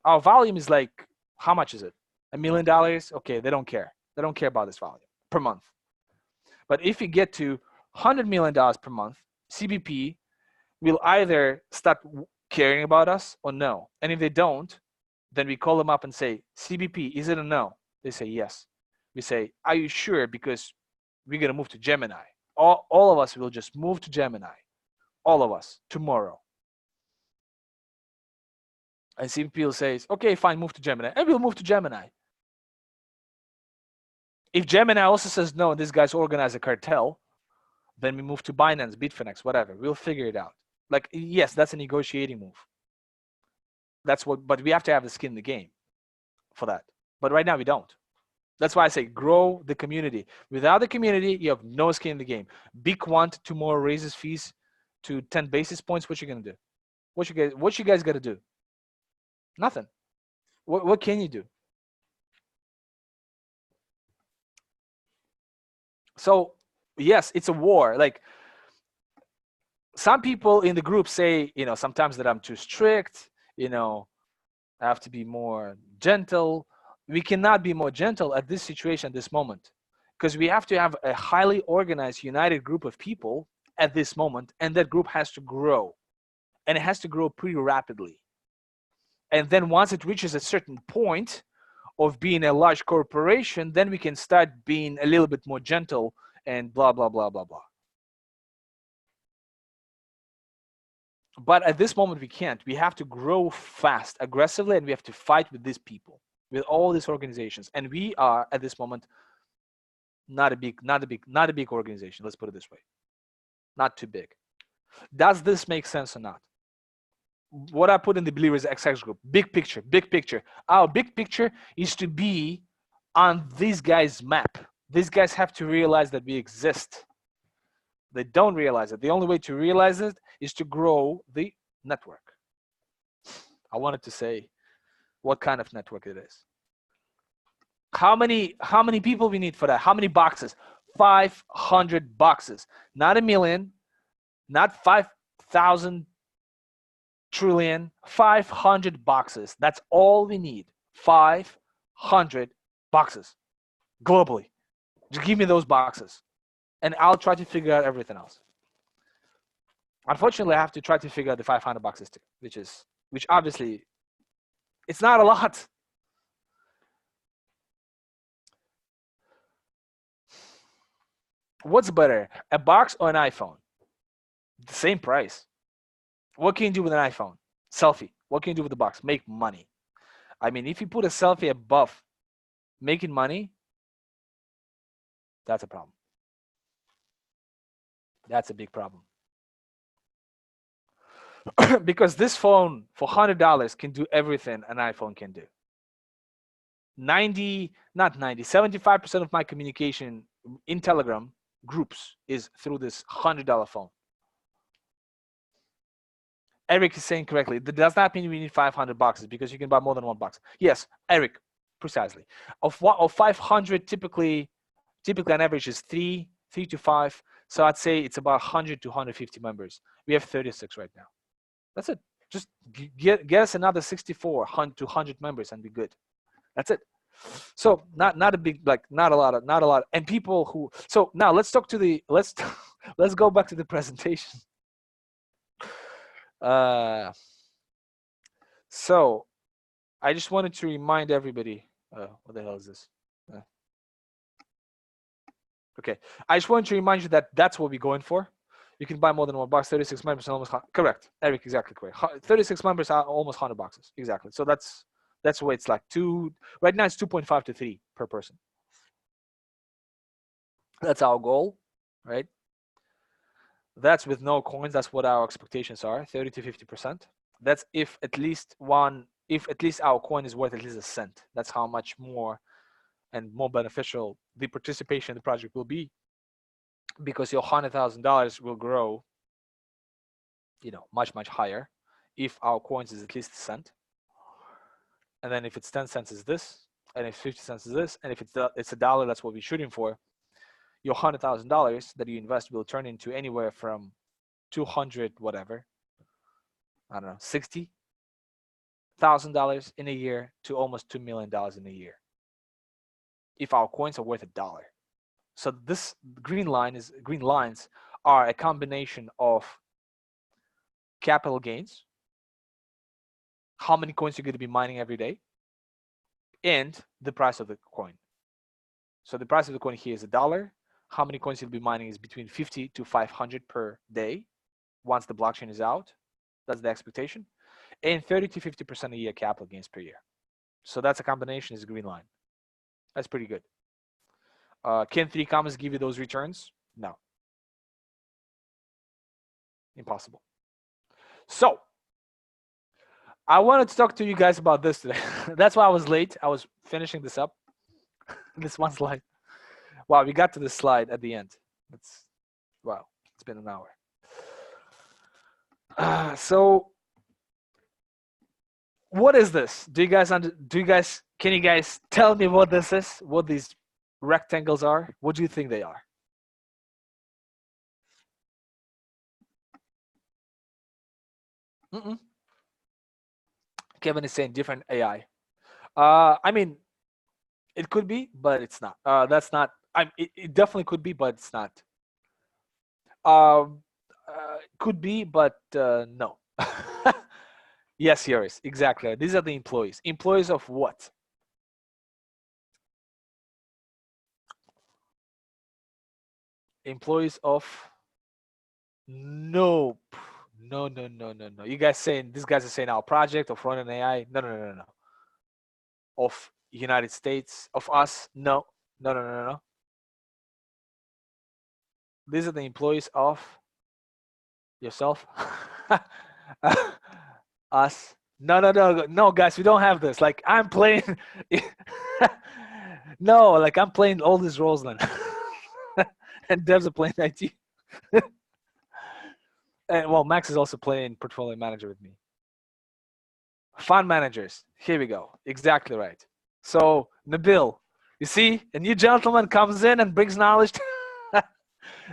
S1: Our volume is like, how much is it? $1 million? Okay, they don't care. They don't care about this volume per month. But if you get to $100 million per month, CBP will either start caring about us or no. And if they don't, then we call them up and say, CBP, is it a no? They say yes. We say, are you sure? Because we're going to move to Gemini. All of us will just move to Gemini. All of us, tomorrow. And CBP will say, okay, fine, move to Gemini. And we'll move to Gemini. If Gemini also says no, and this guy's organized a cartel, then we move to Binance, Bitfinex, whatever. We'll figure it out. Like, yes, that's a negotiating move. But we have to have the skin in the game for that. But right now we don't. That's why I say grow the community. Without the community, you have no skin in the game. Big Quant tomorrow raises fees to 10 basis points. What you gonna do? What you guys gotta do? Nothing. What can you do? So yes, it's a war. Like some people in the group say, sometimes that I'm too strict, I have to be more gentle. We cannot be more gentle at this situation, at this moment, because we have to have a highly organized, united group of people at this moment, and that group has to grow, and it has to grow pretty rapidly. And then once it reaches a certain point of being a large corporation, then we can start being a little bit more gentle and blah, blah, blah, blah, blah. But at this moment, we can't. We have to grow fast, aggressively, and we have to fight with these people, with all these organizations. And we are, at this moment, not a big organization. Let's put it this way. Not too big. Does this make sense or not? What I put in the Believers XX group, big picture. Our big picture is to be on these guys' map. These guys have to realize that we exist. They don't realize it. The only way to realize it is to grow the network. I wanted to say what kind of network it is. How many people we need for that? How many boxes? 500 boxes. Not 1 million, not 5,000 trillion, 500 boxes. That's all we need. 500 boxes globally. Just give me those boxes, and I'll try to figure out everything else. Unfortunately, I have to try to figure out the 500 boxes too, which obviously it's not a lot. What's better, a box or an iPhone? The same price. What can you do with an iPhone? Selfie. What can you do with the box? Make money. I mean, if you put a selfie above making money, that's a problem. That's a big problem. Because this phone for $100 can do everything an iPhone can do. 75% of my communication in Telegram groups is through this $100 phone. Eric is saying correctly, that does not mean we need 500 boxes, because you can buy more than one box. Yes, Eric, precisely. Of 500, typically on average is 3 to 5. So I'd say it's about 100 to 150 members. We have 36 right now. That's it. Just get us another 64 to 100 members and be good. That's it. So not a big, like, not a lot. And people who, so now let's go back to the presentation. So I just wanted to remind everybody. What the hell is this? Okay, I just wanted to remind you that that's what we're going for. You can buy more than $1. 36 members, almost correct. Eric, exactly correct. 36 members are almost $100. Exactly. So that's where it's like right now it's 2.5 to 3 per person. That's our goal, right? That's with no coins. That's what our expectations are, 30 to 50%. That's if at least our coin is worth at least a cent. That's how much more and more beneficial the participation in the project will be, because your $100,000 will grow, much higher if our coins is at least a cent. And then if it's 10 cents is this, and if 50 cents is this, and if it's a dollar, that's what we're shooting for. Your $100,000 that you invest will turn into anywhere from 200 whatever, I don't know, $60,000 in a year to almost $2 million in a year, if our coins are worth $1. So this green lines are a combination of capital gains, how many coins you're going to be mining every day, and the price of the coin. So the price of the coin here is $1. How many coins you'll be mining is between 50 to 500 per day once the blockchain is out. That's the expectation. And 30 to 50% a year capital gains per year. So that's a combination, is a green line. That's pretty good. Can 3Commas give you those returns? No. Impossible. So I wanted to talk to you guys about this today. That's why I was late. I was finishing this up. This one slide. Wow, we got to this slide at the end. Wow, it's been an hour. So what is this? Can you guys tell me what this is? What these rectangles are? What do you think they are? Kevin is saying different AI. I mean, it could be, but it's not. That's not. It definitely could be, but it's not. Could be, but no. Yes, Yoris, exactly. These are the employees. Employees of what? Employees of. Nope. No. You guys saying, these guys are saying our project of RoninAi. No. Of United States, of us. No. These are the employees of yourself. Us. No, guys, we don't have this. Like, I'm playing. No, like, I'm playing all these roles then. And devs are playing IT. And well, Max is also playing portfolio manager with me. Fund managers. Here we go. Exactly right. So, Nabil, you see, a new gentleman comes in and brings knowledge.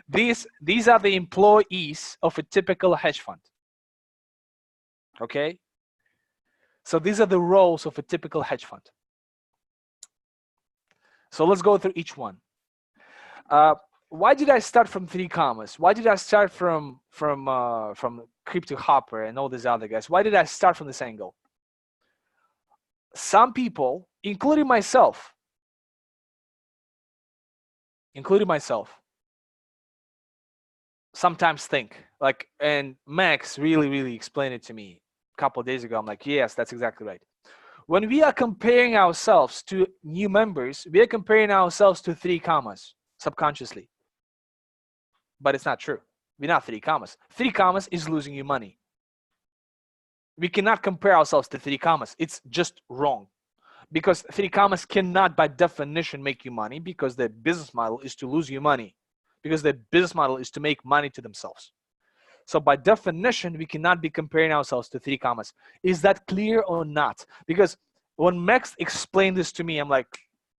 S1: These are the employees of a typical hedge fund. Okay? So these are the roles of a typical hedge fund. So let's go through each one. Why did I start from 3Commas? Why did I start from Crypto Hopper and all these other guys? Why did I start from this angle? Some people, including myself, sometimes think like, and Max really explained it to me a couple of days ago. I'm like, yes, that's exactly right. When we are comparing ourselves to new members, we are comparing ourselves to 3Commas subconsciously. But it's not true. We're not 3Commas. 3Commas is losing you money. We cannot compare ourselves to 3Commas. It's just wrong. Because 3Commas cannot by definition make you money, because their business model is to lose you money. Because their business model is to make money to themselves. So by definition, we cannot be comparing ourselves to 3Commas. Is that clear or not? Because when Max explained this to me, I'm like,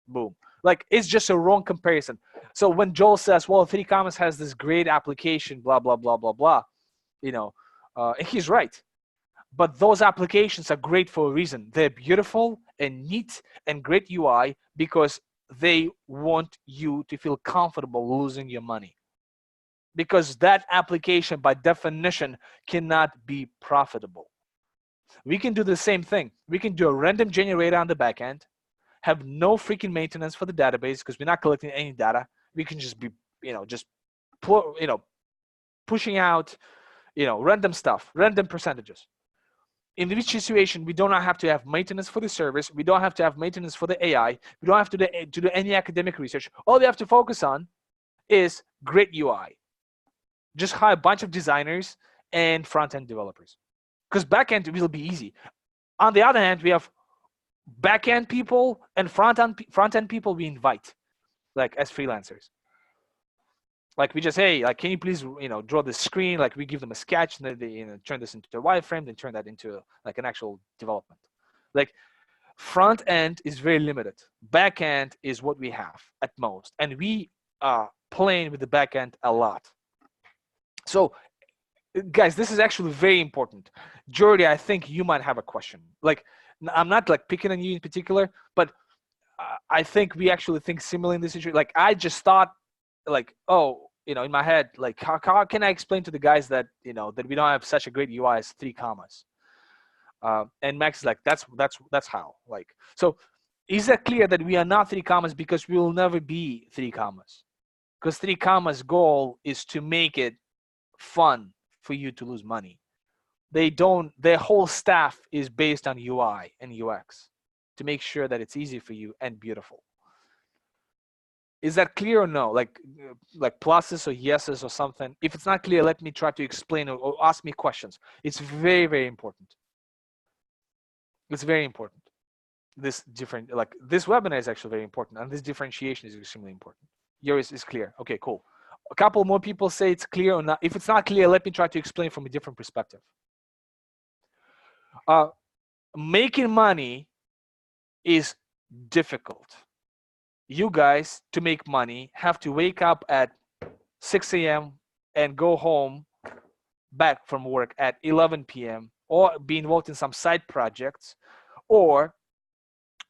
S1: boom. Like, it's just a wrong comparison. So when Joel says, well, 3Commas has this great application, blah, blah, blah, blah, blah, and he's right. But those applications are great for a reason. They're beautiful and neat and great UI because they want you to feel comfortable losing your money. because that application by definition cannot be profitable. We can do the same thing. We can do a random generator on the back end, have no freaking maintenance for the database because we're not collecting any data. We can just be, just pushing out, random stuff, random percentages. In which situation we do not have to have maintenance for the service. We don't have to have maintenance for the AI. We don't have to do any academic research. All we have to focus on is great UI. Just hire a bunch of designers and front-end developers. Because back-end will be easy. On the other hand, we have back-end people and front-end people we invite, like as freelancers. Like we just, hey, like, can you please, draw the screen? Like we give them a sketch and then they, turn this into a wireframe, then turn that into like an actual development. Like front end is very limited. Back end is what we have at most. And we are playing with the back end a lot. So guys, this is actually very important. Jordi, I think you might have a question. Like, I'm not like picking on you in particular, but I think we actually think similarly in this situation. Like I just thought, like, oh, in my head, like how can I explain to the guys that that we don't have such a great UI as 3Commas? And Max is like, that's how. Like, so is that clear that we are not 3Commas because we will never be 3Commas? Because 3Commas' goal is to make it fun for you to lose money. Their whole staff is based on UI and UX to make sure that it's easy for you and beautiful. Is that clear or no? Like pluses or yeses or something. If it's not clear, let me try to explain or ask me questions. It's very, very important. It's very important. This webinar is actually very important, and this differentiation is extremely important. Yours is clear. Okay, cool. A couple more people say it's clear or not. If it's not clear, let me try to explain from a different perspective. Making money is difficult. You guys, to make money, have to wake up at 6 a.m. and go home back from work at 11 p.m. or be involved in some side projects or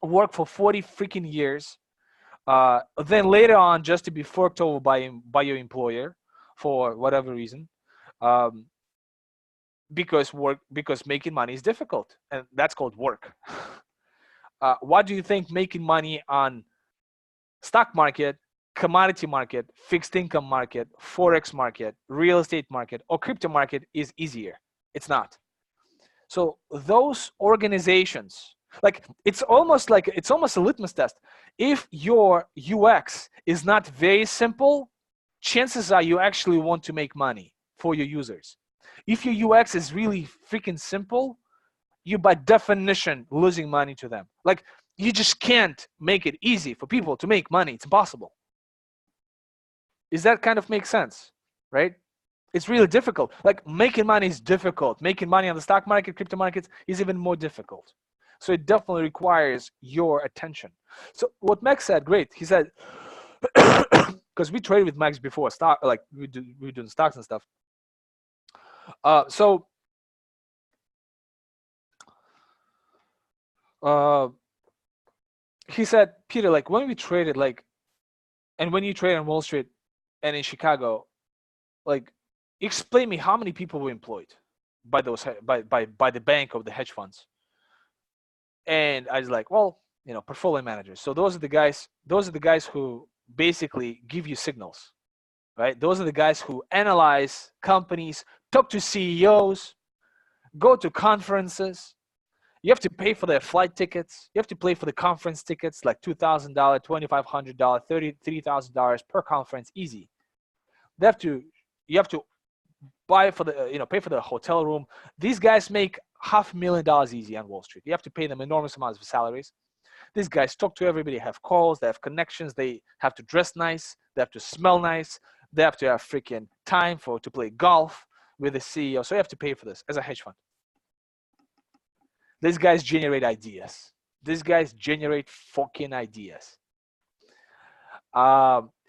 S1: work for 40 freaking years. Then later on, just to be forked over by your employer for whatever reason, because making money is difficult, and that's called work. What do you think making money on stock market, commodity market, fixed income market, forex market, real estate market, or crypto market is easier? It's not. So those organizations, like it's almost a litmus test. If your UX is not very simple, chances are you actually want to make money for your users. If your UX is really freaking simple, you by definition losing money to them. Like you just can't make it easy for people to make money. It's impossible. Does that kind of make sense, right? It's really difficult. Like making money is difficult. Making money on the stock market, crypto markets is even more difficult. So it definitely requires your attention. So what Max said, great. He said, because we traded with Max before stock, like we were doing stocks and stuff. He said, Peter, like when we traded, like, and when you trade on Wall Street and in Chicago, like, explain me how many people were employed by those by the bank or the hedge funds. And I was like, well, portfolio managers. So those are the guys who basically give you signals, right? Those are the guys who analyze companies, talk to CEOs, go to conferences. You have to pay for their flight tickets. You have to pay for the conference tickets, like $2,000, $2,500, $33,000 per conference, easy. You have to buy for the, pay for the hotel room. These guys make $500,000 easy on Wall Street. You have to pay them enormous amounts of salaries. These guys talk to everybody, have calls, they have connections, they have to dress nice, they have to smell nice, they have to have freaking time to play golf with the CEO. So you have to pay for this as a hedge fund. These guys generate ideas. These guys generate fucking ideas.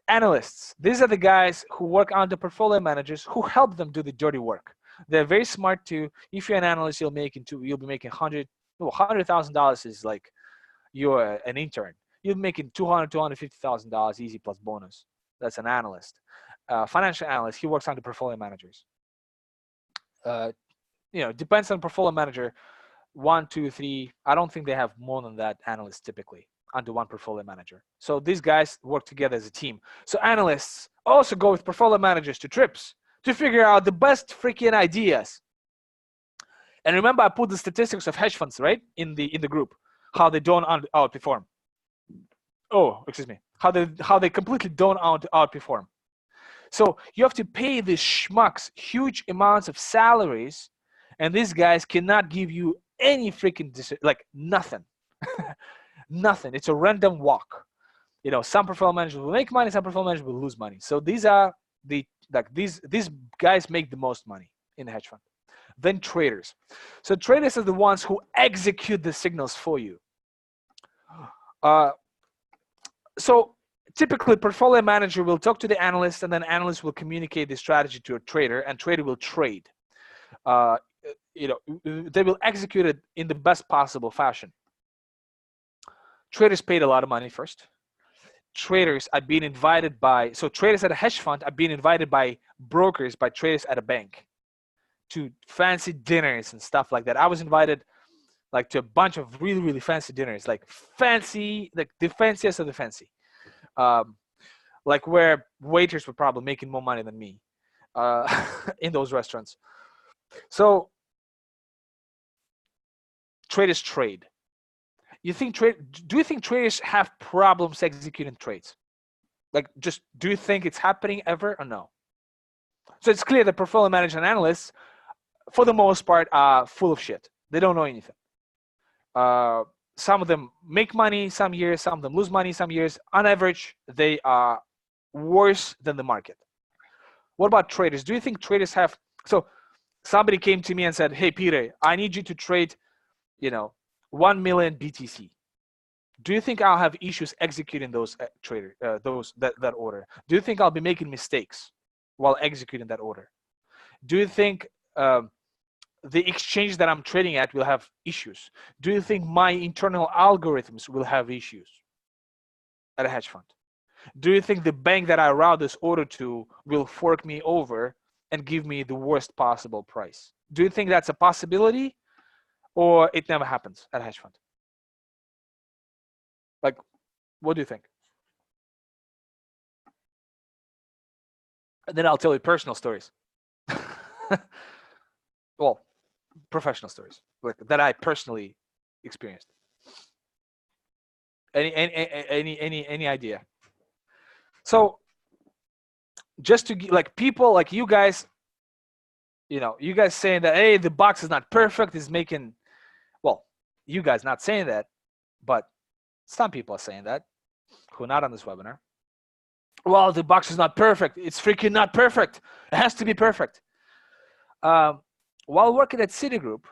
S1: Analysts. These are the guys who work under portfolio managers who help them do the dirty work. They're very smart too. If you're an analyst, you'll be making $100,000 is like you're an intern. You're making $250,000 easy plus bonus. That's an analyst. financial analyst. He works under portfolio managers. Depends on portfolio manager. 1, 2, 3. I don't think they have more than that analysts typically under one portfolio manager. So these guys work together as a team. So analysts also go with portfolio managers to trips to figure out the best freaking ideas. And remember, I put the statistics of hedge funds right in the group, how they don't outperform. Oh, excuse me, how they completely don't outperform. So you have to pay these schmucks huge amounts of salaries, and these guys cannot give you any freaking nothing. Nothing. It's a random walk. Some portfolio managers will make money, some portfolio managers will lose money. So these are these guys make the most money in the hedge fund. Then traders. So traders are the ones who execute the signals for you. So typically, portfolio manager will talk to the analyst, and then analyst will communicate the strategy to a trader, and trader will trade. They will execute it in the best possible fashion. Traders paid a lot of money first. Traders are being invited so traders at a hedge fund are being invited by brokers, by traders at a bank to fancy dinners and stuff like that. I was invited to a bunch of really, really fancy dinners, fancy, the fanciest of the fancy. Where waiters were probably making more money than me in those restaurants. So traders trade. Do you think traders have problems executing trades? Do you think it's happening ever or no? So it's clear that portfolio managers and analysts, for the most part, are full of shit. They don't know anything. Some of them make money some years, some of them lose money some years. On average, they are worse than the market. What about traders? Do you think traders have... So somebody came to me and said, hey, Peter, I need you to trade, 1 million BTC. Do you think I'll have issues executing those that order? Do you think I'll be making mistakes while executing that order? Do you think the exchange that I'm trading at will have issues? Do you think my internal algorithms will have issues at a hedge fund? Do you think the bank that I route this order to will fork me over and give me the worst possible price? Do you think that's a possibility, or it never happens at a hedge fund? What do you think? And then I'll tell you personal stories. Well, professional stories that I personally experienced. Any idea? So just to people like you guys, you guys saying that, hey, the box is not perfect, is making... Well, you guys not saying that, but some people are saying that who are not on this webinar. Well, the box is not perfect. It's freaking not perfect. It has to be perfect. While working at Citigroup,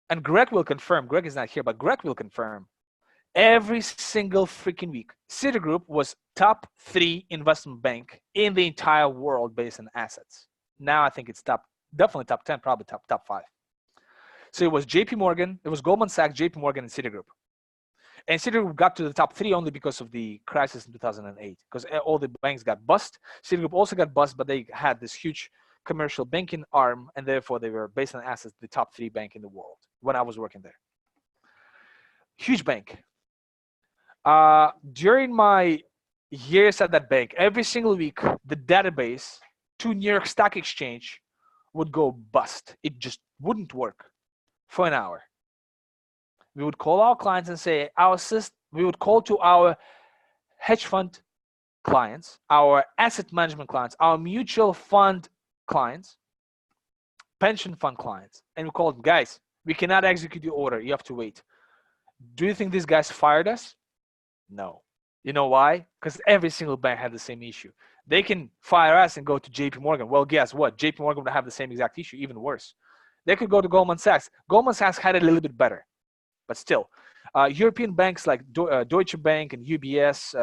S1: and Greg will confirm, Greg is not here, but Greg will confirm, every single freaking week, Citigroup was top 3 investment bank in the entire world based on assets. Now I think it's definitely top 10, probably top 5. So it was JP Morgan, it was Goldman Sachs, JP Morgan, and Citigroup. And Citigroup got to the top 3 only because of the crisis in 2008, because all the banks got bust. Citigroup also got bust, but they had this huge commercial banking arm, and therefore they were, based on assets, the top 3 bank in the world when I was working there. Huge bank. During my years at that bank, every single week, the database to New York Stock Exchange would go bust. It just wouldn't work for an hour. We would call our clients and say, we would call to our hedge fund clients, our asset management clients, our mutual fund clients, pension fund clients, and we call them, guys, we cannot execute the order. You have to wait. Do you think these guys fired us? No. You know why? Because every single bank had the same issue. They can fire us and go to JP Morgan. Well, guess what? JP Morgan would have the same exact issue, even worse. They could go to Goldman Sachs. Goldman Sachs had it a little bit better. But still, European banks like Deutsche Bank and UBS,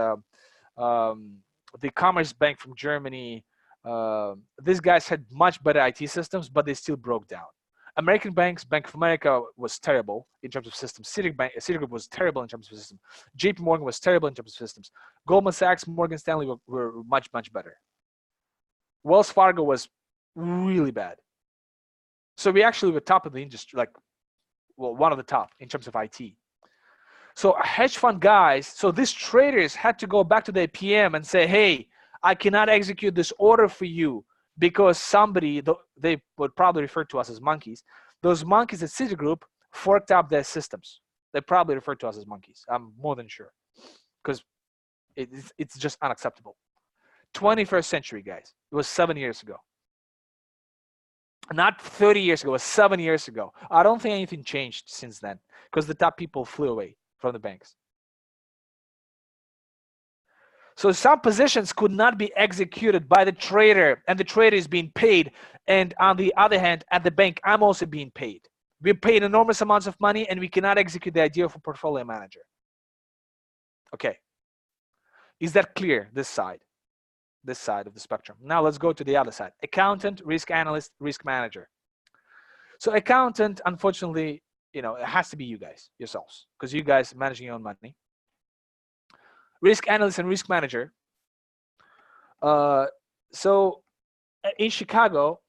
S1: the Commerce Bank from Germany, these guys had much better IT systems, but they still broke down. American banks, Bank of America was terrible in terms of systems. Citigroup was terrible in terms of systems. JP Morgan was terrible in terms of systems. Goldman Sachs, Morgan Stanley were much, much better. Wells Fargo was really bad. So we actually were top of the industry, like, well, one of the top in terms of IT. So hedge fund guys, so these traders had to go back to their PM and say, hey, I cannot execute this order for you because somebody, they would probably refer to us as monkeys. Those monkeys at Citigroup forked up their systems. They probably refer to us as monkeys. I'm more than sure, because it's just unacceptable. 21st century, guys. It was 7 years ago. Not 30 years ago, it was 7 years ago. I don't think anything changed since then because the top people flew away from the banks. So some positions could not be executed by the trader, and the trader is being paid. And on the other hand, at the bank, I'm also being paid. We're paid enormous amounts of money, and we cannot execute the idea of a portfolio manager. Okay. Is that clear, this side of the spectrum? Now let's go to the other side. Accountant, risk analyst, risk manager. So accountant, unfortunately, it has to be you guys, yourselves, because you guys managing your own money. Risk analyst and risk manager. So in Chicago,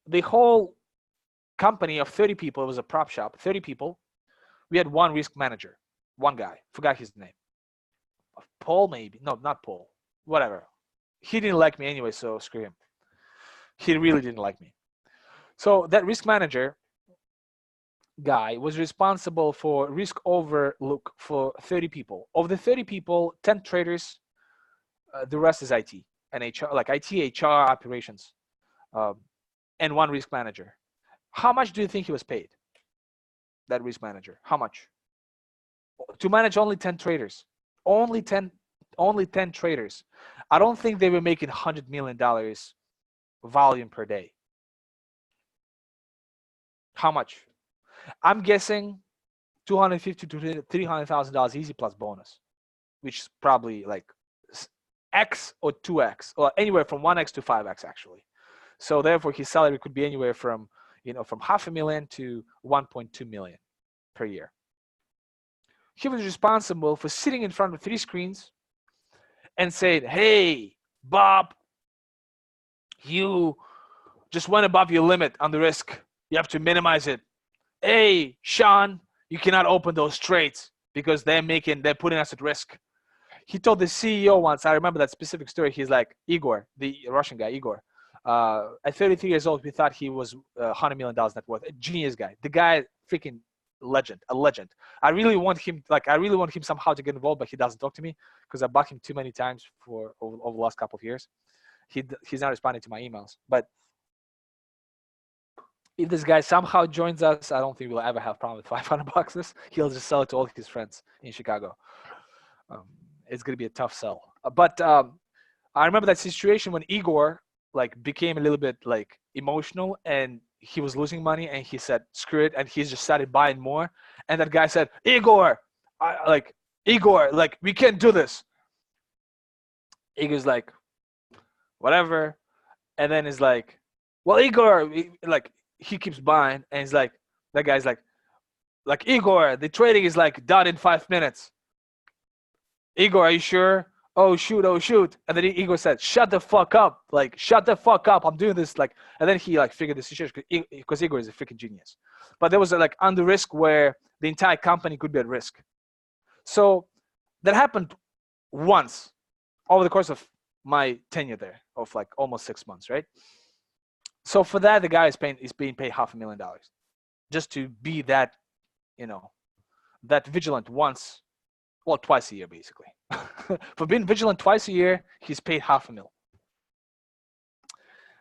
S1: the whole company of 30 people, it was a prop shop, 30 people. We had one risk manager, one guy, forgot his name. Paul, maybe. No, not Paul. Whatever. He didn't like me anyway, so screw him. He really didn't like me. So that risk manager guy was responsible for risk overlook for 30 people. Of the 30 people, 10 traders, the rest is IT and HR, like IT, HR, operations, and one risk manager. How much do you think he was paid? That risk manager, how much? To manage only 10 traders, only 10 traders. I don't think they were making $100 million volume per day. How much? I'm guessing $250,000 to $300,000 easy plus bonus, which is probably like X or 2X, or anywhere from 1X to 5X actually. So therefore his salary could be anywhere from, from $500,000 to 1.2 million per year. He was responsible for sitting in front of 3 screens and saying, hey, Bob, you just went above your limit on the risk. You have to minimize it. Hey, Sean, you cannot open those trades because they're putting us at risk. He told the CEO once, I remember that specific story. He's like, Igor, the Russian guy, Igor. At 33 years old, we thought he was $100 million net worth. A genius guy. The guy, freaking legend, a legend. I really want him somehow to get involved, but he doesn't talk to me because I blocked him too many times over the last couple of years. He's not responding to my emails. But if this guy somehow joins us, I don't think we'll ever have a problem with $500. He'll just sell it to all his friends in Chicago. It's gonna be a tough sell. But I remember that situation when Igor became a little bit emotional and he was losing money and he said screw it, and he just started buying more. And that guy said, Igor, we can't do this. Igor's like, whatever. And then he's like, well, Igor, he keeps buying, and he's like, that guy's like Igor, the trading is done in 5 minutes. Igor, are you sure? Oh shoot. And then Igor said, shut the fuck up. Shut the fuck up. I'm doing this. And then he figured the situation because Igor is a freaking genius. But there was on the risk where the entire company could be at risk. So that happened once over the course of my tenure there of almost 6 months, right? So for that, the guy is being paid $500,000 just to be that, that vigilant twice a year, basically. For being vigilant twice a year, he's paid $500,000.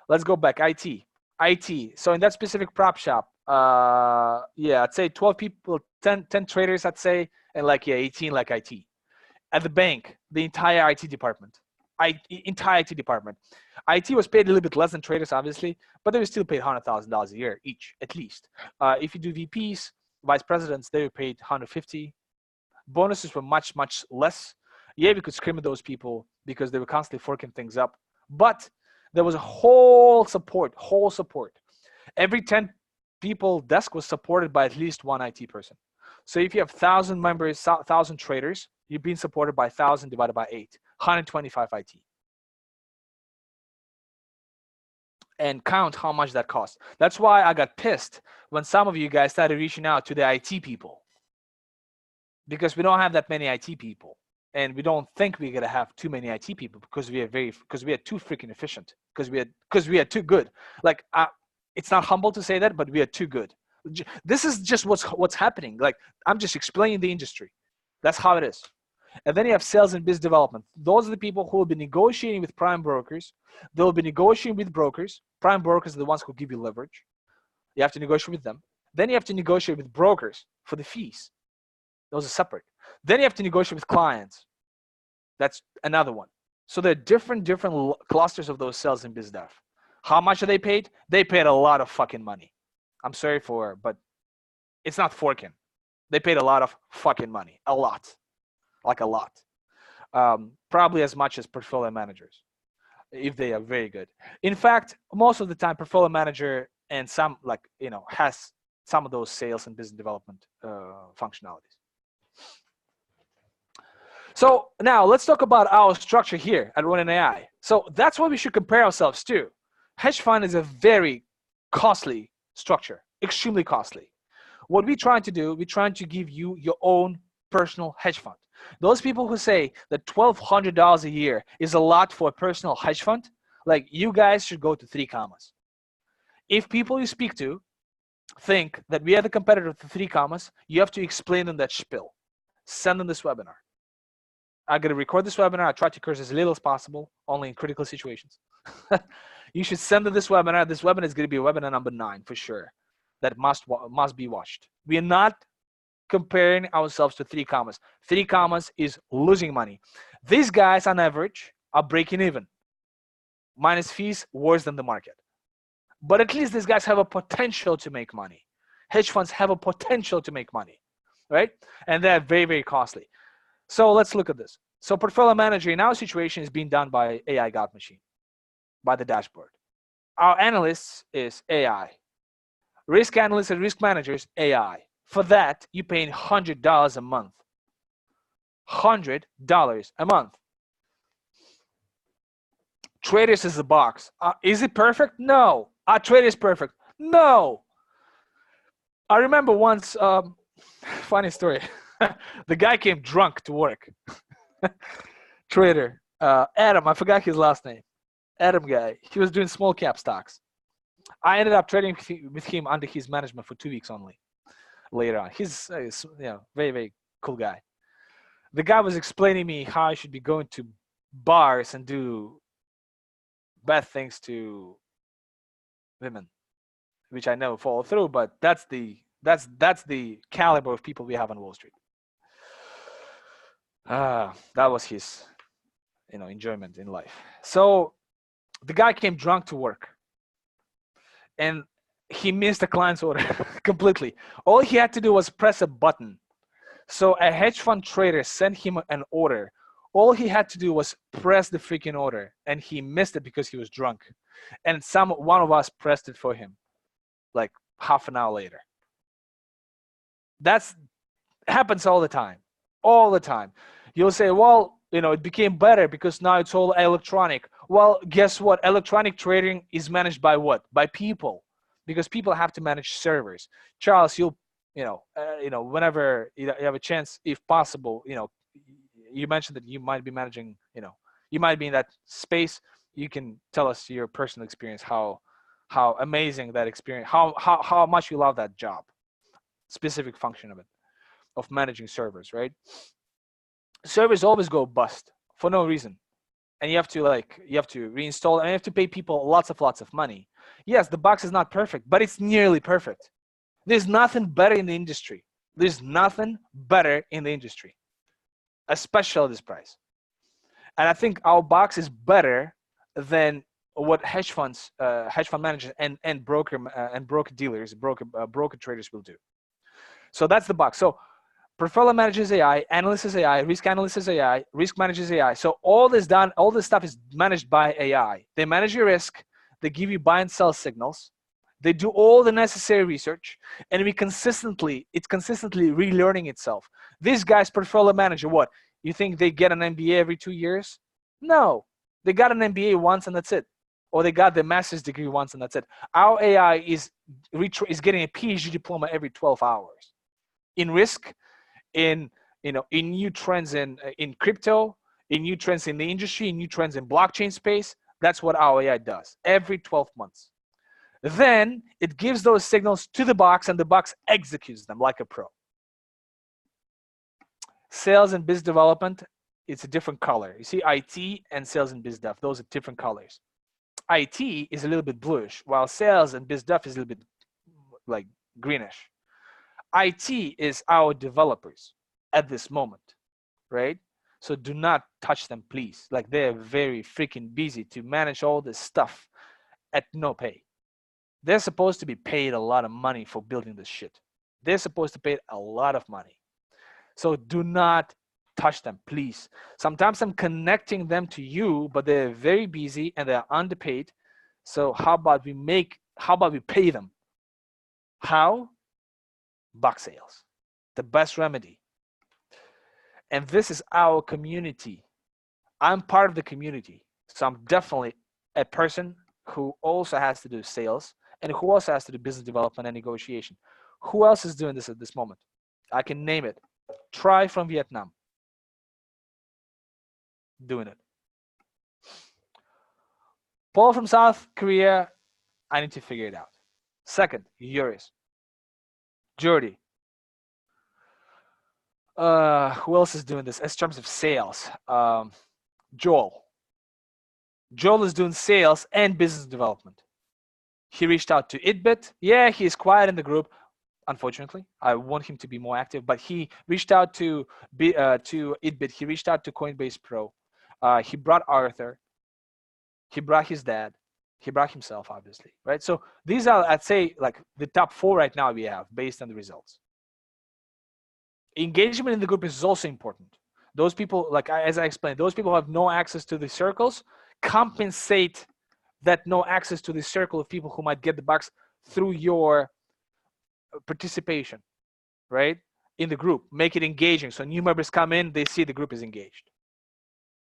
S1: Let's go back. IT. So in that specific prop shop, I'd say 12 people, 10 traders, I'd say, and 18 IT. At the bank, the entire IT department. IT was paid a little bit less than traders, obviously, but they were still paid $100,000 a year each, at least. If you do VPs, vice presidents, they were paid $150,000. Bonuses were much, much less. Yeah, we could scream at those people because they were constantly forking things up. But there was a whole support. Every 10 people desk was supported by at least one IT person. So if you have 1,000 members, 1,000 traders, you're being supported by 1,000 divided by 8, 125 IT. and count how much that costs. That's why I got pissed when some of you guys started reaching out to the IT people, because we don't have that many IT people, and we don't think we're gonna have too many IT people because we are too freaking efficient, because we are too good. Like, it's not humble to say that, but we are too good. This is just what's happening. Like, I'm just explaining the industry. That's how it is. And then you have sales and biz development. Those are the people who will be negotiating with prime brokers. They'll be negotiating with brokers. Prime brokers are the ones who give you leverage. You have to negotiate with them. Then you have to negotiate with brokers for the fees. Those are separate. Then you have to negotiate with clients. That's another one. So there are different clusters of those sales and biz dev. How much are they paid? They paid a lot of fucking money. I'm sorry but it's not forking. They paid a lot of fucking money. A lot. Like a lot. Probably as much as portfolio managers, if they are very good. In fact, most of the time, portfolio manager and some, like, has some of those sales and business development functionalities. So now let's talk about our structure here at RoninAi. So that's what we should compare ourselves to. Hedge fund is a very costly structure, extremely costly. What we're trying to do, we're trying to give you your own personal hedge fund. Those people who say that $1,200 a year is a lot for a personal hedge fund, like, you guys should go to 3Commas. If people you speak to think that we are the competitor to 3Commas, you have to explain them that spiel. Send them this webinar. I'm going to record this webinar. I try to curse as little as possible, only in critical situations. You should send them this webinar. This webinar is going to be webinar number 9 for sure. That must be watched. We are not comparing ourselves to 3Commas. 3Commas is losing money. These guys on average are breaking even. Minus fees, worse than the market. But at least these guys have a potential to make money. Hedge funds have a potential to make money, right? And they're very, very costly. So let's look at this. So portfolio manager in our situation is being done by AI God machine, by the dashboard. Our analysts is AI. Risk analysts and risk managers, AI. For that, you're paying $100 a month. $100 a month. Traders is the box. Is it perfect? No. Are traders perfect? No. I remember once, funny story. The guy came drunk to work. Trader. Adam, I forgot his last name. Adam guy. He was doing small cap stocks. I ended up trading with him under his management for 2 weeks only. Later on, he's very, very cool guy. The guy was explaining me how I should be going to bars and do bad things to women, which I never follow through, but that's the caliber of people we have on Wall Street. That was his enjoyment in life. So the guy came drunk to work, and he missed the client's order completely. All he had to do was press a button. So a hedge fund trader sent him an order. All he had to do was press the freaking order, and he missed it because he was drunk. And one of us pressed it for him, like half an hour later. That happens all the time. All the time. You'll say, well, it became better because now it's all electronic. Well, guess what? Electronic trading is managed by what? By people. Because people have to manage servers. Charles, whenever you have a chance, if possible, you mentioned that you might be managing, you might be in that space. You can tell us your personal experience, how amazing that experience, how much you love that job, specific function of it, of managing servers, right? Servers always go bust for no reason. And you have to reinstall, and you have to pay people lots of money. Yes, the box is not perfect, but it's nearly perfect. There's nothing better in the industry. There's nothing better in the industry, especially at this price. And I think our box is better than what hedge fund managers and broker dealers, broker traders will do. So that's the box. So portfolio managers AI, analyst is AI, risk analyst is AI, risk managers AI. So all this stuff is managed by AI. They manage your risk. They give you buy and sell signals. They do all the necessary research, and it's consistently relearning itself. These guys, portfolio manager, what? You think they get an MBA every 2 years? No, they got an MBA once and that's it. or they got their master's degree once and that's it. Our AI is getting a PhD diploma every 12 hours in risk, in in new trends in crypto, in new trends in the industry, in new trends in blockchain space. That's what our AI does every 12 months. Then it gives those signals to the box and the box executes them like a pro. Sales and biz development, it's a different color. You see IT and sales and biz dev, those are different colors. IT is a little bit bluish, while sales and biz dev is a little bit like greenish. IT is our developers at this moment, right? So do not touch them, please. Like they're very freaking busy to manage all this stuff at no pay. They're supposed to be paid a lot of money for building this shit. They're supposed to pay a lot of money. So do not touch them, please. Sometimes I'm connecting them to you, but they're very busy and they're underpaid. So how about we pay them? How? Box sales, the best remedy. And this is our community. I'm part of the community. So I'm definitely a person who also has to do sales and who also has to do business development and negotiation. Who else is doing this at this moment? I can name it. Try from Vietnam. Doing it. Paul from South Korea, I need to figure it out. Second, Yuris. Jordy. Who else is doing this? In terms of sales, Joel. Joel is doing sales and business development. He reached out to Itbit. Yeah, he's quiet in the group. Unfortunately, I want him to be more active. But he reached out to Itbit. He reached out to Coinbase Pro. He brought Arthur. He brought his dad. He brought himself, obviously, right? So these are, I'd say, like the top 4 right now we have based on the results. Engagement in the group is also important. Those people, like as I explained, those people who have no access to the circles, compensate that no access to the circle of people who might get the bucks through your participation, right? In the group, make it engaging. So new members come in, they see the group is engaged,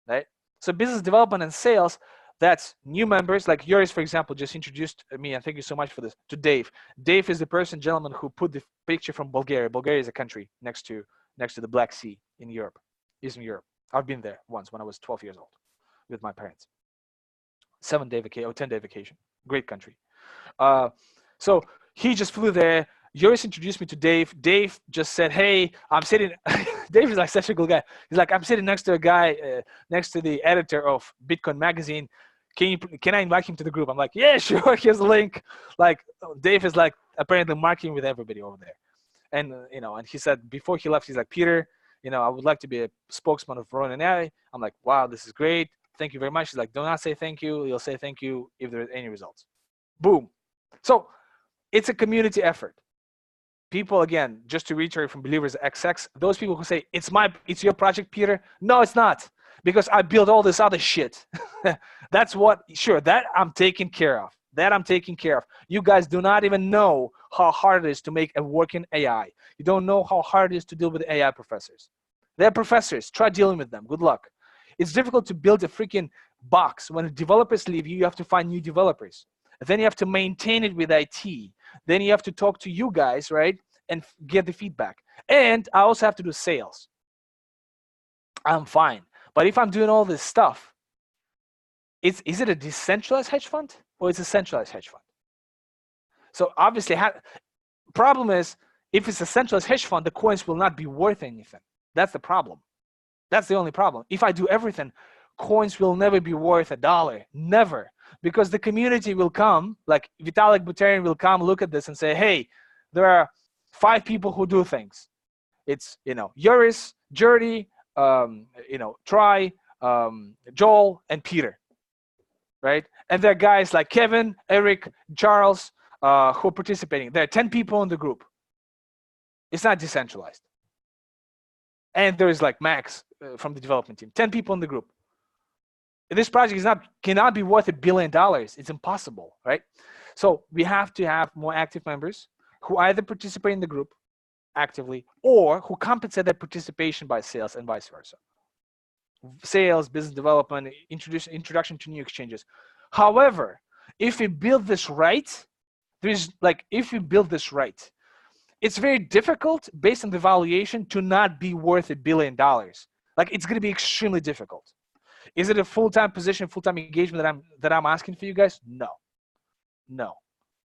S1: right? So business development and sales, that's new members. Like yours, for example, just introduced me, and thank you so much for this, to Dave. Dave is the gentleman who put the picture from Bulgaria. Bulgaria is a country next to the Black Sea in Europe, Eastern Europe. I've been there once when I was 12 years old with my parents. 7-day vacation or 10-day vacation. Great country. So he just flew there. Yoris introduced me to Dave. Dave just said, hey, I'm sitting. Dave is like such a cool guy. He's like, I'm sitting next to a guy, next to the editor of Bitcoin Magazine. Can I invite him to the group? I'm like, yeah, sure. Here's the link. Like Dave is like apparently marketing with everybody over there. And, and he said before he left, he's like, Peter, I would like to be a spokesman of RoninAi. I'm like, wow, this is great. Thank you very much. He's like, do not say thank you. You'll say thank you if there are any results. Boom. So it's a community effort. People, again, just to reiterate from Believers XX, those people who say, it's your project, Peter. No, it's not, because I built all this other shit. That's what, sure, that I'm taking care of. You guys do not even know how hard it is to make a working AI. You don't know how hard it is to deal with AI professors. They're professors. Try dealing with them. Good luck. It's difficult to build a freaking box. When developers leave you have to find new developers. Then you have to maintain it with IT. Then you have to talk to you guys, right? And get the feedback. And I also have to do sales. I'm fine. But if I'm doing all this stuff, is it a decentralized hedge fund or it's a centralized hedge fund? So obviously, problem is, if it's a centralized hedge fund, the coins will not be worth anything. That's the problem. That's the only problem. If I do everything, coins will never be worth $1. Never. Because the community will come, like Vitalik Buterin will come, look at this and say, hey, there are 5 people who do things. It's, Yuris, Jordy, Troy, Joel, and Peter, right? And there are guys like Kevin, Eric, Charles, who are participating. There are 10 people in the group. It's not decentralized. And there's like Max from the development team, 10 people in the group. This project cannot be worth $1 billion. It's impossible, right? So we have to have more active members who either participate in the group actively or who compensate their participation by sales and vice versa. Sales, business development, introduction to new exchanges. However, if we build this right, if we build this right, it's very difficult based on the valuation to not be worth $1 billion. Like, it's going to be extremely difficult. Is it a full-time position, full-time engagement that I'm asking for you guys? No.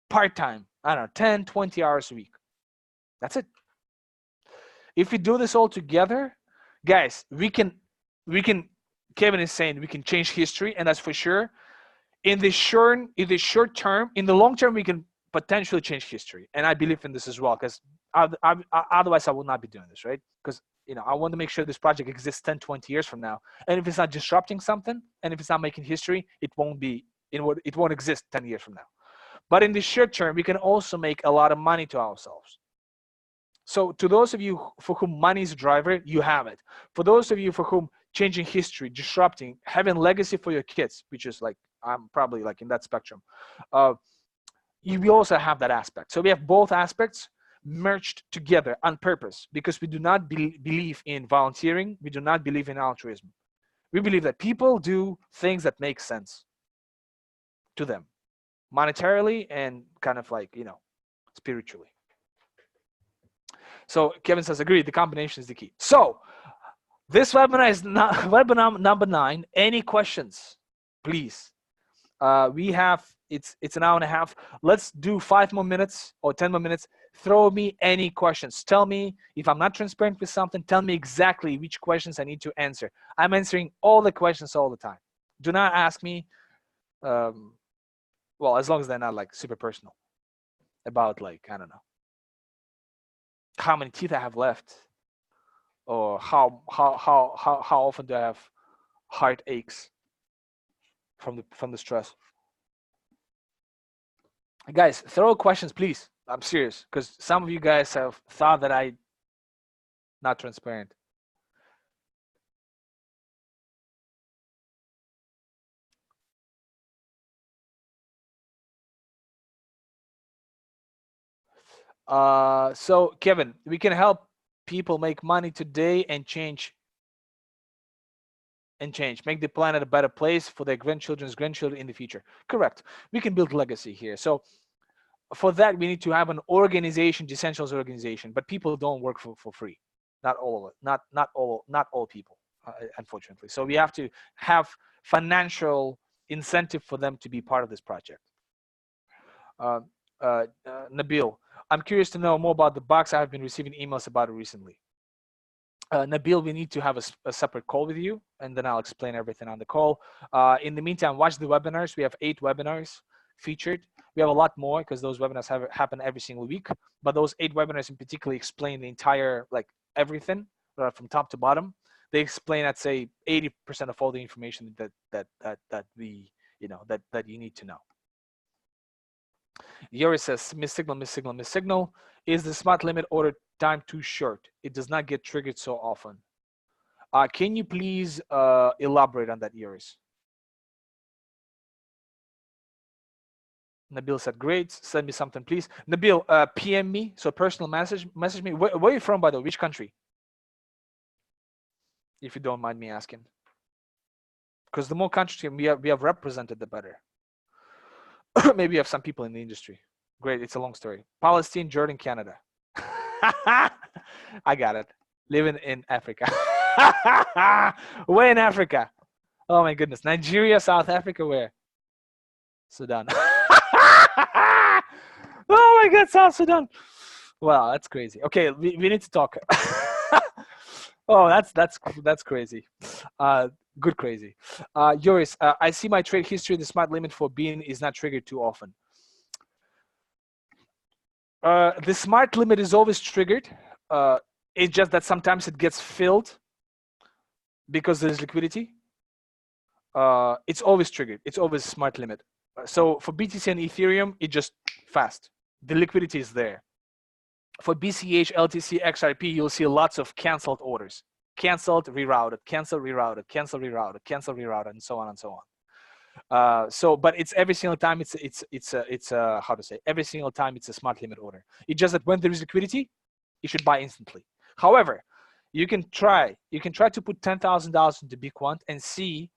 S1: Part-time, I don't know, 10, 20 hours a week. That's it. If we do this all together, guys, we can, Kevin is saying we can change history, and that's for sure. In the short term, in the long term, we can potentially change history. And I believe in this as well, because otherwise I will not be doing this, right? Because, I want to make sure this project exists 10, 20 years from now. And if it's not disrupting something, and if it's not making history, it won't exist 10 years from now. But in the short term, we can also make a lot of money to ourselves. So to those of you for whom money is a driver, you have it. For those of you for whom changing history, disrupting, having legacy for your kids, which is like, I'm probably like in that spectrum, you will also have that aspect. So we have both aspects merged together on purpose, because we do not believe in volunteering. We do not believe in altruism. We believe that people do things that make sense to them, monetarily and kind of like, spiritually. So Kevin says, agreed, the combination is the key. So this webinar is not webinar number 9. Any questions, please? We have, it's an hour and a half. Let's do 5 more minutes or 10 more minutes. Throw me any questions. Tell me if I'm not transparent with something. Tell me exactly which questions I need to answer. I'm answering all the questions all the time. Do not ask me, well, as long as they're not like super personal, about like, I don't know, how many teeth I have left, or how often do I have heart aches from the stress. Guys, throw questions, please. I'm serious, because some of you guys have thought that I'm not transparent. So Kevin, we can help people make money today and make the planet a better place for their grandchildren's grandchildren in the future. Correct. We can build legacy here. So for that, we need to have an organization, decentralized organization, but people don't work for free. Not all of it. Not all people, unfortunately. So we have to have financial incentive for them to be part of this project. Nabil, I'm curious to know more about the box. I have been receiving emails about it recently. Nabil, we need to have a separate call with you, and then I'll explain everything on the call. In the meantime, watch the webinars. We have 8 webinars featured. We have a lot more, because those webinars happen every single week. But those 8 webinars in particular explain the entire, like, everything from top to bottom. They explain, I'd say, 80% of all the information that we, that you need to know. Yuri says, miss signal. Is the smart limit order time too short? It does not get triggered so often. Can you please elaborate on that, Iris? Nabil said, great. Send me something, please. Nabil, PM me, so personal message me. Where are you from, by the way? Which country? If you don't mind me asking. Because the more countries we have represented, the better. Maybe you have some people in the industry. Great, it's a long story. Palestine, Jordan, Canada. I got it. Living in Africa. Where in Africa? Oh my goodness. Nigeria, South Africa, where? Sudan. Oh my God, South Sudan. Wow, that's crazy. Okay, we need to talk. Oh, that's crazy. Good crazy. Joris, I see my trade history. The smart limit for being is not triggered too often. The smart limit is always triggered. It's just that sometimes it gets filled because there's liquidity. It's always triggered. It's always smart limit. So for BTC and Ethereum, it just fast. The liquidity is there. For BCH, LTC, XRP, you'll see lots of canceled orders. Canceled, rerouted, canceled, rerouted, canceled, rerouted, canceled, rerouted, and so on and so on. But it's every single time it's how to say, every single time it's a smart limit order. It's just that when there is liquidity, you should buy instantly. However, you can try to put $10,000 into Bquant and see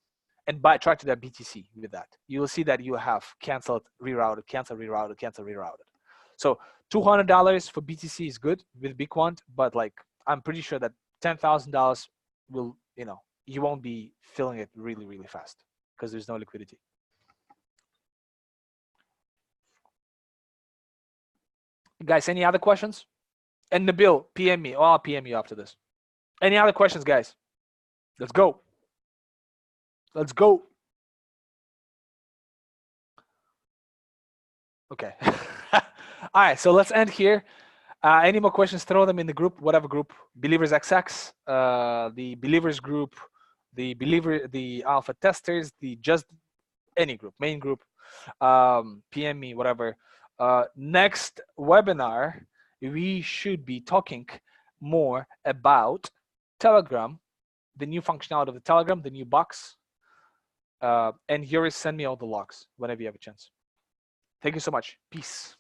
S1: and try to do BTC with that. You will see that you have canceled, rerouted, canceled, rerouted, canceled, rerouted. So $200 for BTC is good with Bitcoin, but like I'm pretty sure that $10,000 will, you won't be filling it really, really fast because there's no liquidity. Guys, any other questions? And Nabil, PM me. Oh, I'll PM you after this. Any other questions, guys? Let's go. Let's go. Okay. All right, so let's end here. Any more questions, throw them in the group, whatever group, Believers XX, the Believers group, the Alpha Testers, just any group, main group, PM me, whatever. Next webinar, we should be talking more about Telegram, the new functionality of the Telegram, the new box, and Yoris, send me all the logs whenever you have a chance. Thank you so much. Peace.